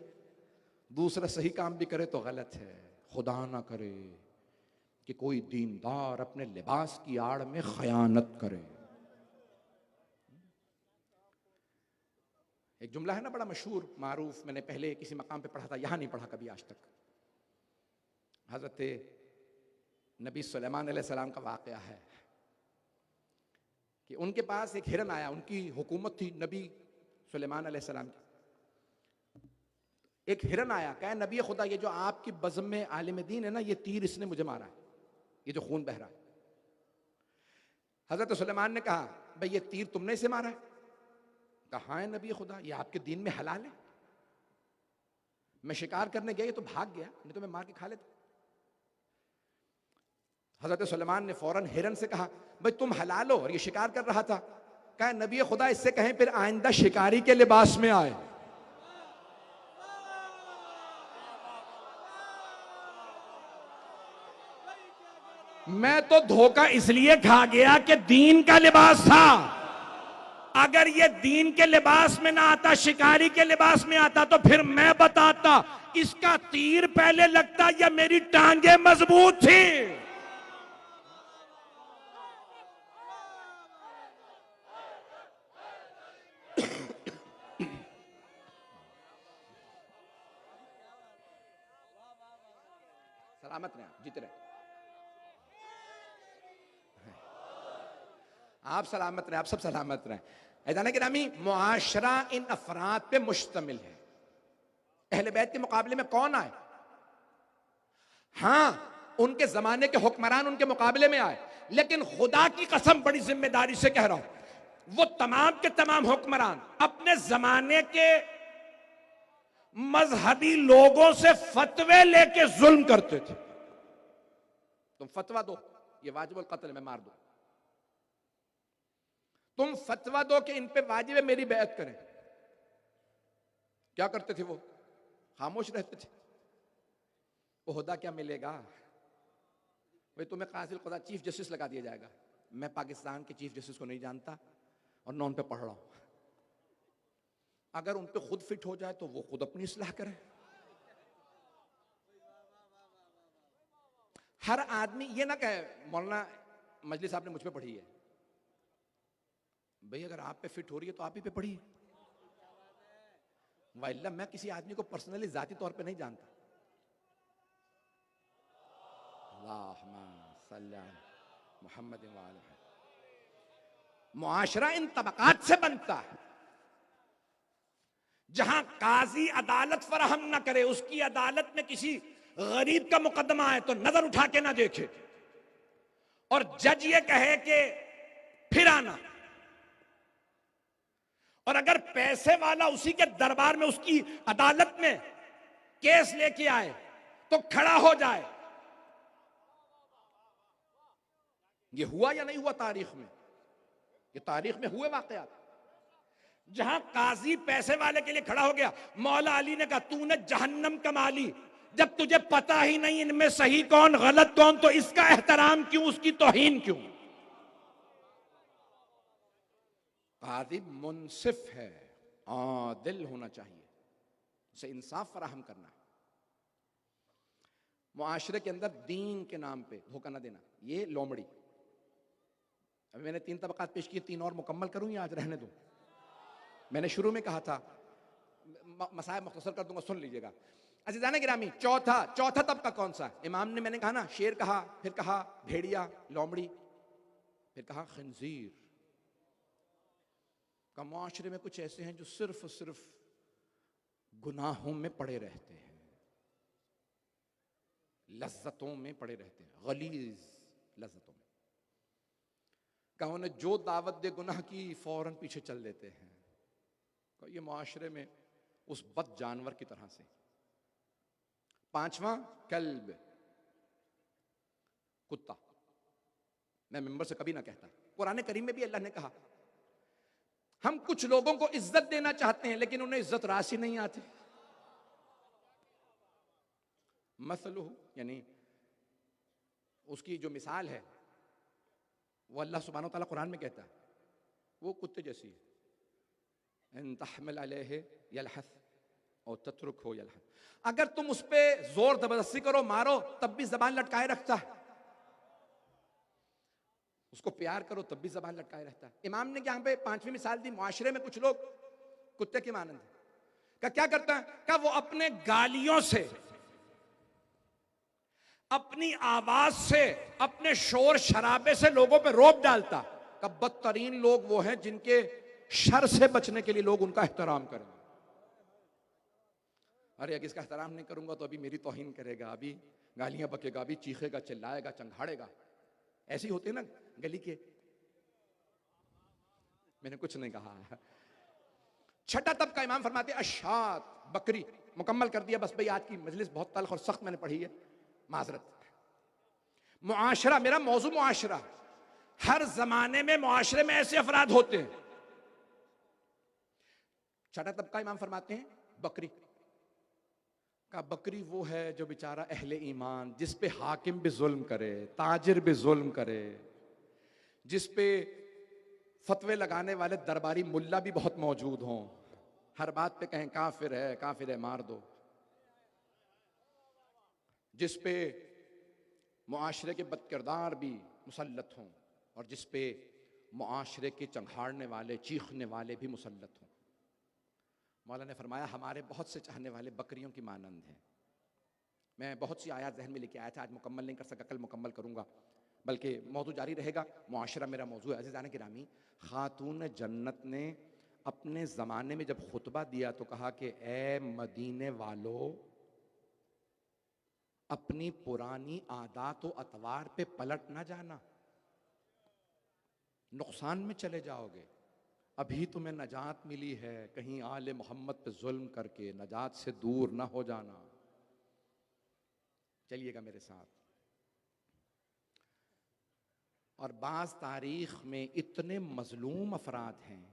दूसरा सही काम भी करे तो गलत है। खुदा ना करे कि कोई दीनदार अपने लिबास की आड़ में खयानत करे। एक जुमला है ना बड़ा मशहूर मारूफ, मैंने पहले किसी मकाम पे पढ़ा था, यहां नहीं पढ़ा कभी आज तक। हजरत नबी सुलेमान अलैहिस्सलाम का वाकया है कि उनके पास एक हिरन आया, उनकी हुकूमत थी नबी सुलेमान अलैहिस्सलाम की। एक हिरन आया, कहा नबी खुदा ये जो आपकी बज़म में आलिम दीन है ना, ये तीर इसने मुझे मारा है, ये जो खून बह रहा है। हजरत सुलेमान ने कहा भाई ये तीर तुमने इसे मारा है? कहा है नबी खुदा ये आपके दीन में हलाल है, मैं शिकार करने गया ये तो भाग गया, नहीं तो मैं मार के खा लेता। हजरत सुलेमान ने फौरन हिरन से कहा भाई तुम हलाल हो और ये शिकार कर रहा था। कहा नबी खुदा इससे कहें फिर आइंदा शिकारी के लिबास में आए। मैं तो धोखा इसलिए खा गया कि दीन का लिबास था, अगर ये दीन के लिबास में ना आता, शिकारी के लिबास में आता, तो फिर मैं बताता इसका तीर पहले लगता या मेरी टांगे मजबूत थी। सलामत रहे, जीते रहे, आप सलामत रहे, आप सब सलामत रहे। ऐसा ना कि नामी मुआशरा इन अफराद पे मुश्तमिल है। अहले बैत के मुकाबले में कौन आए? हां, उनके जमाने के हुक्मरान उनके मुकाबले में आए, लेकिन खुदा की कसम बड़ी जिम्मेदारी से कह रहा हूं, वो तमाम के तमाम हुक्मरान अपने जमाने के मजहबी लोगों से फतवे लेके जुल्म करते थे। तुम फतवा दो, ये वाजिबुल कत्ल में मार दो। तुम फतवा दो कि इन पे वाजिब है मेरी बैत करें। क्या करते थे वो? खामोश रहते थे। ओहदा क्या मिलेगा भाई? तुम्हें कासिल खुदा चीफ जस्टिस लगा दिया जाएगा। मैं पाकिस्तान के चीफ जस्टिस को नहीं जानता और न उन पे पढ़ रहा हूं। अगर उन पे खुद फिट हो जाए तो वो खुद अपनी इस्लाह करें। हर आदमी ये ना कहे मौलाना मजलिस साहब ने मुझ पे पढ़ी है। भाई अगर आप पे फिट हो रही है तो आप ही पे पढ़िए। वाइल्ला मैं किसी आदमी को पर्सनली जाती तौर पे नहीं जानता। मोहम्मद मुआशरा इन तबकात से बनता है जहां काजी अदालत फराहम ना करे, उसकी अदालत में किसी गरीब का मुकदमा है तो नजर उठा के ना देखे, और जज ये कहे कि फिर आना, और अगर पैसे वाला उसी के दरबार में उसकी अदालत में केस लेके आए तो खड़ा हो जाए। ये हुआ या नहीं हुआ तारीख में? ये तारीख में हुए वाकयात जहां काजी पैसे वाले के लिए खड़ा हो गया। मौला अली ने कहा तूने जहन्नम कमा ली, जब तुझे पता ही नहीं इनमें सही कौन गलत कौन, तो इसका एहतराम क्यों, उसकी तौहीन क्यों? काजी मुनसिफ है, आदिल होना चाहिए, उसे इंसाफ फराहम करना है। मुआशरे के अंदर दीन के नाम पे धोखा ना देना, ये लोमड़ी। अभी मैंने 3 तबकात पेश किए, 3 और मुकम्मल करूं या आज रहने दूं? मैंने शुरू में कहा था, मसाइल मुख्तसर कर दूंगा, सुन लीजिएगा। अज़ीज़ान गिरामी, चौथा तबका कौन सा? इमाम ने, मैंने कहा ना, शेर कहा, फिर कहा भेड़िया, लोमड़ी, फिर कहा खंजीर। का मुआशरे में कुछ ऐसे हैं जो सिर्फ और सिर्फ गुनाहों में पड़े रहते हैं, लज्जतों में पड़े रहते हैं, गलीज लज्जतों में। कहा उन्हें जो दावत दे गुनाह की फौरन पीछे चल देते हैं। ये मुआशरे में उस बद जानवर की तरह से। 5वां कल्ब, कुत्ता। मैं मिंबर से कभी ना कहता, कुरान करीम में भी अल्लाह ने कहा हम कुछ लोगों को इज्जत देना चाहते हैं लेकिन उन्हें इज्जत राशि नहीं आती। मसलुहु, यानी उसकी जो मिसाल है वो अल्लाह सुब्हानहू तआला कुरान में कहता है, वो कुत्ते जैसी है। इन तहमिल अलैहि यलहस और तत्रुकहु यलहस। अगर तुम उस पे जोर जबरदस्ती करो, मारो, तब भी जबान लटकाए रखता है। उसको प्यार करो तब भी जबान लटकाए रहता है। इमाम ने यहाँ पे 5वीं मिसाल दी, मुआशरे में कुछ लोग कुत्ते के मानंद है। क्या करता है? क्या वो अपने गालियों से, अपनी आवाज से, अपने शोर शराबे से लोगों पे रोब डालता। का बदतरीन लोग वो हैं जिनके शर से बचने के लिए लोग उनका एहतराम करें। अरे अगर इसका एहतराम नहीं करूंगा तो अभी मेरी तौहीन करेगा, अभी गालियां बकेगा, अभी चीखेगा, चिल्लाएगा, चंघाड़ेगा। ऐसे ही होते हैं ना गली के। मैंने कुछ नहीं कहा। 6ठा तबका इमाम फरमाते अशात, बकरी। मुकम्मल कर दिया बस भाई, आज की मजलिस बहुत तल्ख और सख्त मैंने पढ़ी है, माजरत। मुआशरा, मेरा मौजू मुआशरा। हर जमाने में मुआशरे में ऐसे अफराद होते हैं। 6ठा तबका इमाम फरमाते हैं बकरी का। बकरी वो है जो बेचारा अहले ईमान, जिस पे हाकिम भी जुल्म करे, ताजिर भी जुल्म करे, जिस पे फतवे लगाने वाले दरबारी मुल्ला भी बहुत मौजूद हों, हर बात पे कहें काफिर है मार दो, जिस पे मुआशरे के बदकिरदार भी मुसल्लत हों और जिस पे मुआशरे के चंघाड़ने वाले, चीखने वाले भी मुसल्लत हों। मौला ने फरमाया हमारे बहुत से चाहने वाले बकरियों की मानंद हैं। मैं बहुत सी आयत जहन में लेके आया था, आज मुकम्मल नहीं कर सका, कल मुकम्मल करूंगा, बल्कि मौजू जारी रहेगा। मुआशरा मेरा मौजू है। अज़ीज़ान गिरामी, खातून जन्नत ने अपने ज़माने में जब खुतबा दिया तो कहा कि ए मदीने वालों, अपनी पुरानी आदात व अतवार पे पलट ना जाना, नुकसान में चले जाओगे। अभी तुम्हें नजात मिली है, कहीं आले मोहम्मद पे जुल्म करके नजात से दूर ना हो जाना। चलिएगा मेरे साथ। और बाज़ तारीख में इतने मजलूम अफराद हैं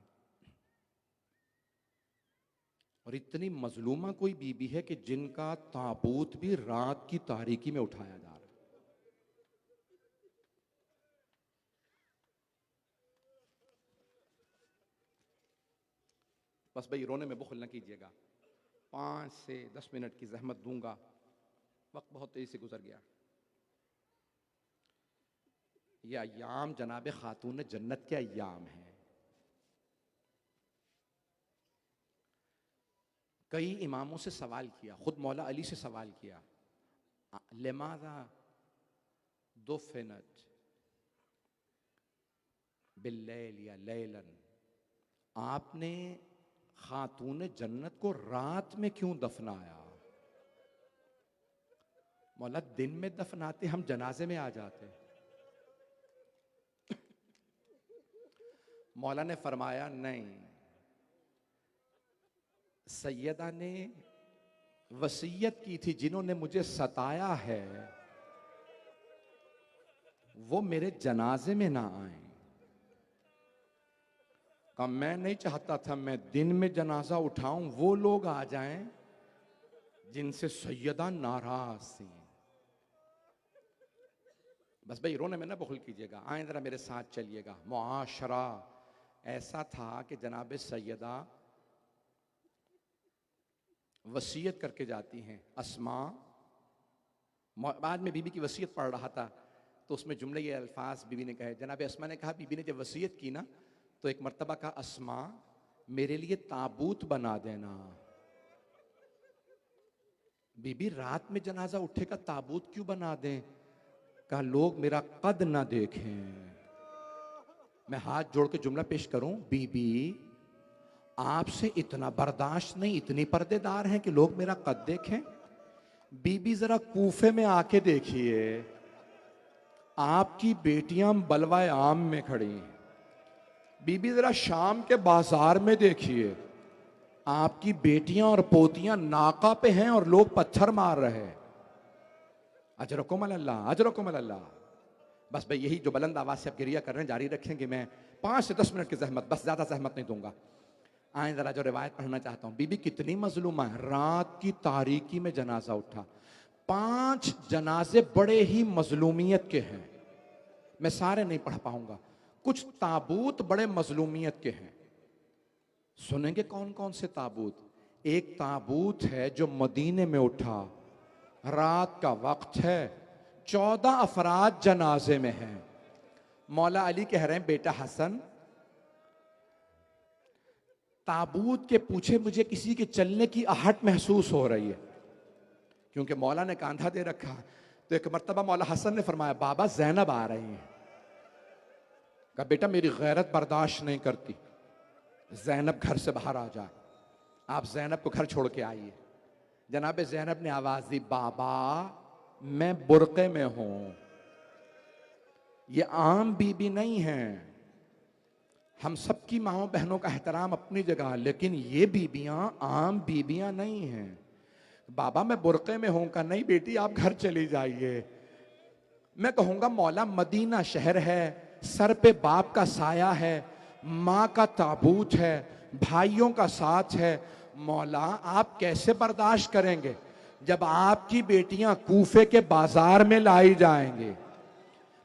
और इतनी मजलूमा कोई बीबी है कि जिनका ताबूत भी रात की तारीकी में उठाया जा रहा है। बस भाई रोने में बुखल न कीजिएगा, 5 से 10 मिनट की जहमत दूंगा, वक्त बहुत तेजी से गुजर गया। ये अय्याम जनाब खातून जन्नत के अय्याम हैं। कई इमामों से सवाल किया, खुद मौला अली से सवाल किया, लिमाज़ा दुफ़िनत बिल्लैल या लैलन, आपने खातून जन्नत को रात में क्यों दफनाया? मौला दिन में दफनाते हम जनाजे में आ जाते। मौला ने फरमाया नहीं, सैयदा ने वसीयत की थी, जिन्होंने मुझे सताया है वो मेरे जनाजे में ना आए। कहा मैं नहीं चाहता था मैं दिन में जनाजा उठाऊं, वो लोग आ जाएं जिनसे सैयदा नाराज थी। बस भाई रोने में ना बुखल कीजिएगा, आए जरा मेरे साथ चलिएगा। मुआशरा ऐसा था कि जनाब सैयदा वसीयत करके जाती हैं। अस्मा, बाद में बीबी की वसीयत पढ़ रहा था तो उसमें जुमले ये अल्फाज बीबी ने कहे। जनाब अस्मा ने कहा, बीबी ने जब वसीयत की ना तो एक मर्तबा कहा, अस्मा मेरे लिए ताबूत बना देना। बीबी रात में जनाजा उठेगा ताबूत क्यों बना दें? कहा लोग मेरा कद ना देखें। मैं हाथ जोड़ के जुमला पेश करूं, बीबी आपसे इतना बर्दाश्त नहीं, इतनी पर्देदार हैं कि लोग मेरा कद देखें। बीबी जरा कूफे में आके देखिए, आपकी बेटियां बलवाए आम में खड़ी हैं। बीबी जरा शाम के बाजार में देखिए, आपकी बेटियां और पोतियां नाका पे हैं और लोग पत्थर मार रहे हैं। अजरकुम अल्लाह, अजरकुम अल्लाह। बस भाई यही जो बुलंद आवाज से आप गिरिया कर रहे हैं जारी रखेंगे। मैं 5 से 10 मिनट की जहमत, बस ज्यादा जहमत नहीं दूंगा। आए जरा जो रिवायत पढ़ना चाहता हूं। बीबी कितनी मजलूमा है, रात की तारीकी में जनाजा उठा। 5 जनाजे बड़े ही मजलूमियत के हैं, मैं सारे नहीं पढ़ पाऊंगा। कुछ ताबूत बड़े मजलूमियत के हैं, सुनेंगे कौन कौन से ताबूत। एक ताबूत है जो मदीने में उठा, रात का वक्त है, 14 अफराद जनाजे में हैं। मौला अली कह रहे हैं, बेटा हसन ताबूत के पूछे मुझे किसी के चलने की आहट महसूस हो रही है, क्योंकि मौला ने कांधा दे रखा। तो एक मर्तबा मौला हसन ने फरमाया, बाबा जैनब आ रही हैं। कहा बेटा मेरी गैरत बर्दाश्त नहीं करती, जैनब घर से बाहर आ जाए, आप जैनब को घर छोड़ के आइए। जनाब जैनब ने आवाज दी, बाबा मैं बुरके में हूं, ये आम बीबी नहीं है। हम सबकी माओ बहनों का एहतराम अपनी जगह, लेकिन ये बीबियां आम बीबियां नहीं हैं। बाबा मैं बुरके में हूं। का नहीं बेटी आप घर चली जाइए। मैं कहूंगा मौला मदीना शहर है, सर पे बाप का साया है, माँ का ताबूत है, भाइयों का साथ है। मौला आप कैसे बर्दाश्त करेंगे जब आपकी बेटियां कूफे के बाजार में लाई जाएंगे,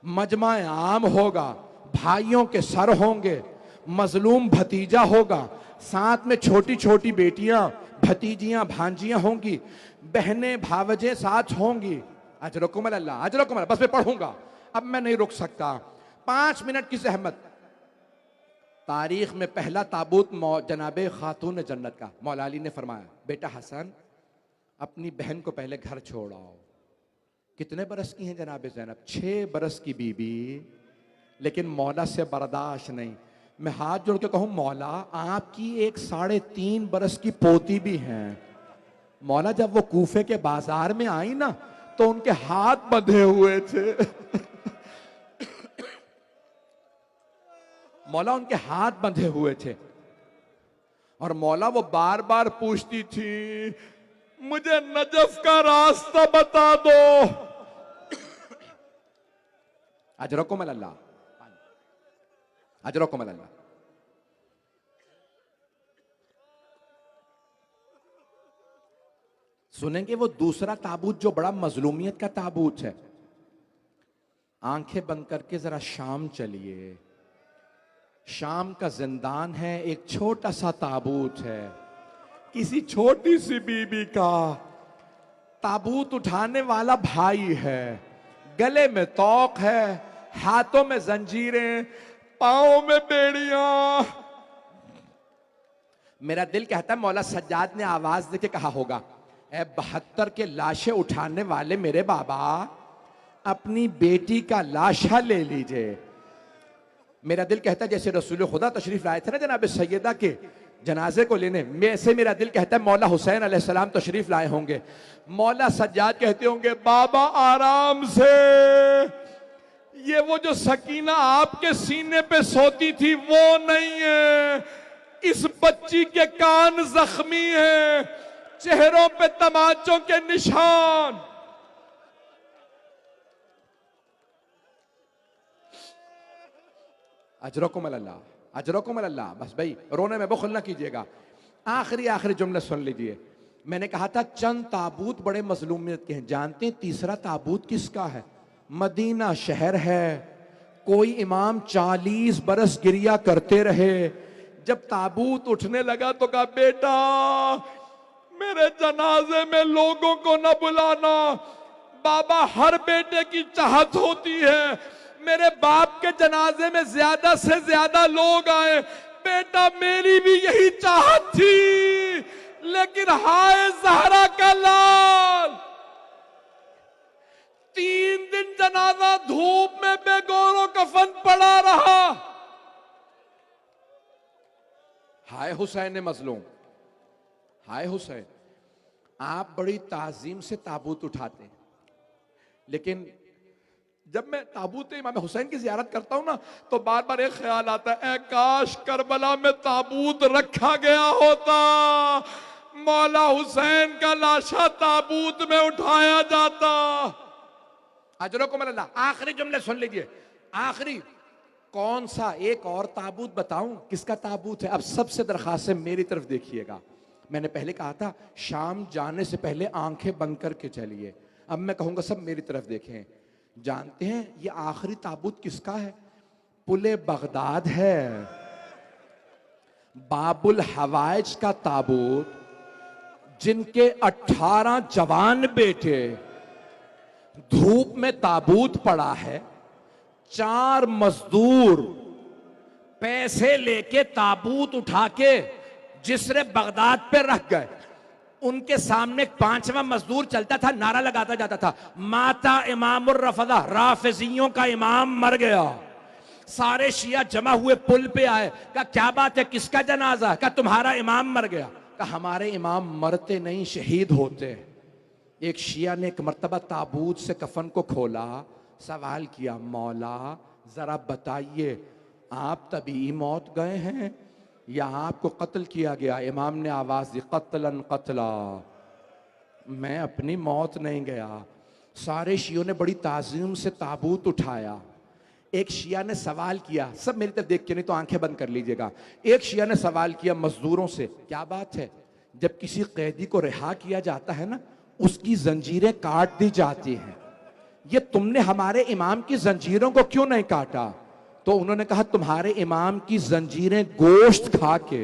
मजमा आम होगा, भाइयों के सर होंगे, मजलूम भतीजा होगा, साथ में छोटी छोटी बेटियां भतीजियां भांजियां होंगी, बहनें भावजें साथ होंगी। अजरकुम अल्लाह, अजरकुम अल्लाह। बस मैं पढ़ूंगा, अब मैं नहीं रुक सकता। 5 मिनट की सहमत। तारीख में पहला ताबूत जनाबे खातून जन्नत का। मौला अली ने फरमाया, बेटा हसन अपनी बहन को पहले घर छोड़ आओ। कितने बरस की हैं जनाब ज़ैनब? 6 बरस की बीबी, लेकिन मौला से बर्दाश्त नहीं। मैं हाथ जोड़ के कहूं मौला आपकी एक 3.5 बरस की पोती भी है। मौला जब वो कूफे के बाजार में आई ना तो उनके हाथ बंधे हुए थे। मौला उनके हाथ बंधे हुए थे और मौला वो बार बार पूछती थी मुझे नजफ का रास्ता बता दो। अजरकुम अल्लाह, अजरकुम अल्लाह। सुनेंगे वो दूसरा ताबूत जो बड़ा मजलूमियत का ताबूत है। आंखें बंद करके जरा शाम चलिए। शाम का जिंदान है, एक छोटा सा ताबूत है, किसी छोटी सी बीबी का। ताबूत उठाने वाला भाई है, गले में तौक है, हाथों में जंजीरें, पांव में बेड़ियां। मेरा दिल कहता है मौला सज्जाद ने आवाज देके कहा होगा, ए 72 के लाशें उठाने वाले मेरे बाबा, अपनी बेटी का लाशा ले लीजिए। मेरा दिल कहता है जैसे रसूल खुदा तशरीफ लाए थे ना जनाब सैयदा के जनाजे को लेने, वैसे मेरा दिल कहता है मौला हुसैन अलैहिस्सलाम तशरीफ लाए होंगे। मौला सज्जाद कहते होंगे बाबा आराम से, ये वो जो सकीना आपके सीने पे सोती थी वो नहीं है, इस बच्ची के कान जख्मी हैं, चेहरों पे तमाचों के निशान। अजरकुम अल्लाह, अजरकुम अल्लाह। बस भाई रोने में बुखल ना कीजिएगा। आखिरी जुमला सुन लीजिए। मैंने कहा था चंद ताबूत बड़े मजलूमियत के हैं। जानते हैं तीसरा ताबूत किसका है? मदीना शहर है। कोई इमाम 40 बरस गिरिया करते रहे। जब ताबूत उठने लगा तो कहा बेटा मेरे जनाजे में लोगों को न बुलाना। बाबा हर बेटे की चाहत होती है मेरे बाप के जनाजे में ज्यादा से ज्यादा लोग आए। बेटा मेरी भी यही चाहत थी, लेकिन हाय ज़हरा का लाल, 3 दिन जनाजा धूप में बेगौरों कफन पड़ा रहा। हाय हुसैन मजलूम, हाय हुसैन। आप बड़ी ताजीम से ताबूत उठाते हैं, लेकिन जब मैं ताबूत इमाम हुसैन की जियारत करता हूं ना तो बार बार एक ख्याल आता है, काश करबला में ताबूत रखा गया होता, मौला हुसैन का लाशा ताबूत में उठाया जाता। अजरकुम अल्लाह। आखिरी जुमले सुन लीजिए, आखिरी। कौन सा एक और ताबूत बताऊं किसका ताबूत है? अब सबसे दरखास्त है मेरी तरफ देखिएगा। मैंने पहले कहा था शाम जाने से पहले आंखें बंद करके चलिए। अब मैं कहूंगा सब मेरी तरफ देखें। जानते हैं ये आखिरी ताबूत किसका है? पुले बगदाद है, बाबुल हवाइज का ताबूत, जिनके 18 जवान बेटे धूप में ताबूत पड़ा है। 4 मजदूर पैसे लेके ताबूत उठा के जिसरे बगदाद पे रख गए। उनके सामने 5वां मजदूर चलता था, नारा लगाता जाता था, माता इमामुर रफदा, राफिजियों का इमाम मर गया। सारे शिया जमा हुए पुल पे आए, कहा क्या बात है, किसका जनाजा? कहा तुम्हारा इमाम मर गया। कहा हमारे इमाम मरते नहीं शहीद होते। एक शिया ने एक मर्तबा ताबूत से कफन को खोला, सवाल किया मौला जरा बताइए आप तभी मौत गए हैं या आपको कत्ल किया गया? इमाम ने आवाज दी कत्लन कत्ला, मैं अपनी मौत नहीं गया। सारे शियों ने बड़ी ताज़ीम से ताबूत उठाया। एक शिया ने सवाल किया, सब मेरी तरफ देख के नहीं तो आंखें बंद कर लीजिएगा। एक शिया ने सवाल किया मजदूरों से, क्या बात है जब किसी कैदी को रिहा किया जाता है ना उसकी जंजीरें काट दी जाती हैं, ये तुमने हमारे इमाम की जंजीरों को क्यों नहीं काटा? तो उन्होंने कहा तुम्हारे इमाम की जंजीरें गोश्त खा के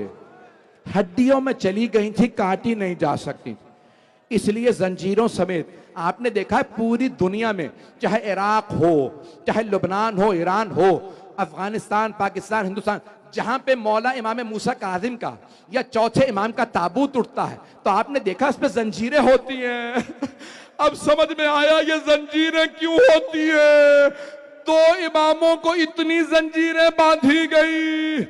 हड्डियों में चली गई थी, काटी नहीं जा सकती, इसलिए जंजीरों समेत। आपने देखा है पूरी दुनिया में, चाहे इराक हो, चाहे लुबनान हो, ईरान हो, अफगानिस्तान, पाकिस्तान, हिंदुस्तान, जहां पे मौला इमाम मूसा काजिम का या चौथे इमाम का ताबूत उठता है तो आपने देखा उस पर जंजीरें होती हैं। अब समझ में आया ये जंजीरें क्यों होती है। 2 इमामों को इतनी जंजीरें बांधी गई।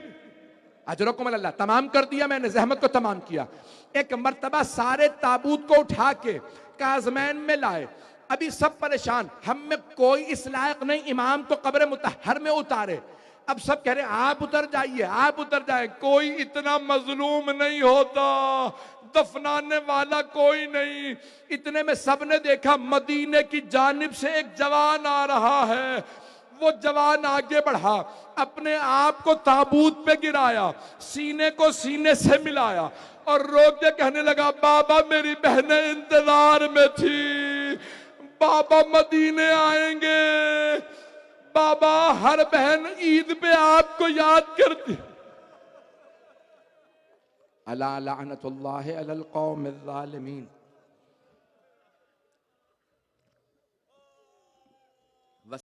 अजरकुम अल्लाह, तमाम कर दिया मैंने, जहमत को तमाम किया। एक मर्तबा सारे ताबूत को उठा के काज़मैन में लाए, अभी सब परेशान, हम में कोई इस लायक नहीं इमाम को कब्र मुतहर में उतारे। अब सब कह रहे आप उतर जाइए, आप उतर जाए, कोई इतना मजलूम नहीं होता, दफनाने वाला कोई नहीं। इतने में सबने देखा मदीने की जानिब से एक जवान आ रहा है। वो जवान आगे बढ़ा, अपने आप को ताबूत पे गिराया, सीने को सीने से मिलाया और रो के कहने लगा, बाबा मेरी बहनें इंतजार में थी, बाबा मदीने आएंगे, बाबा हर बहन ईद पे आपको याद करती। अला लानतुल्लाहि अलल कौमिज़ ज़ालिमीन।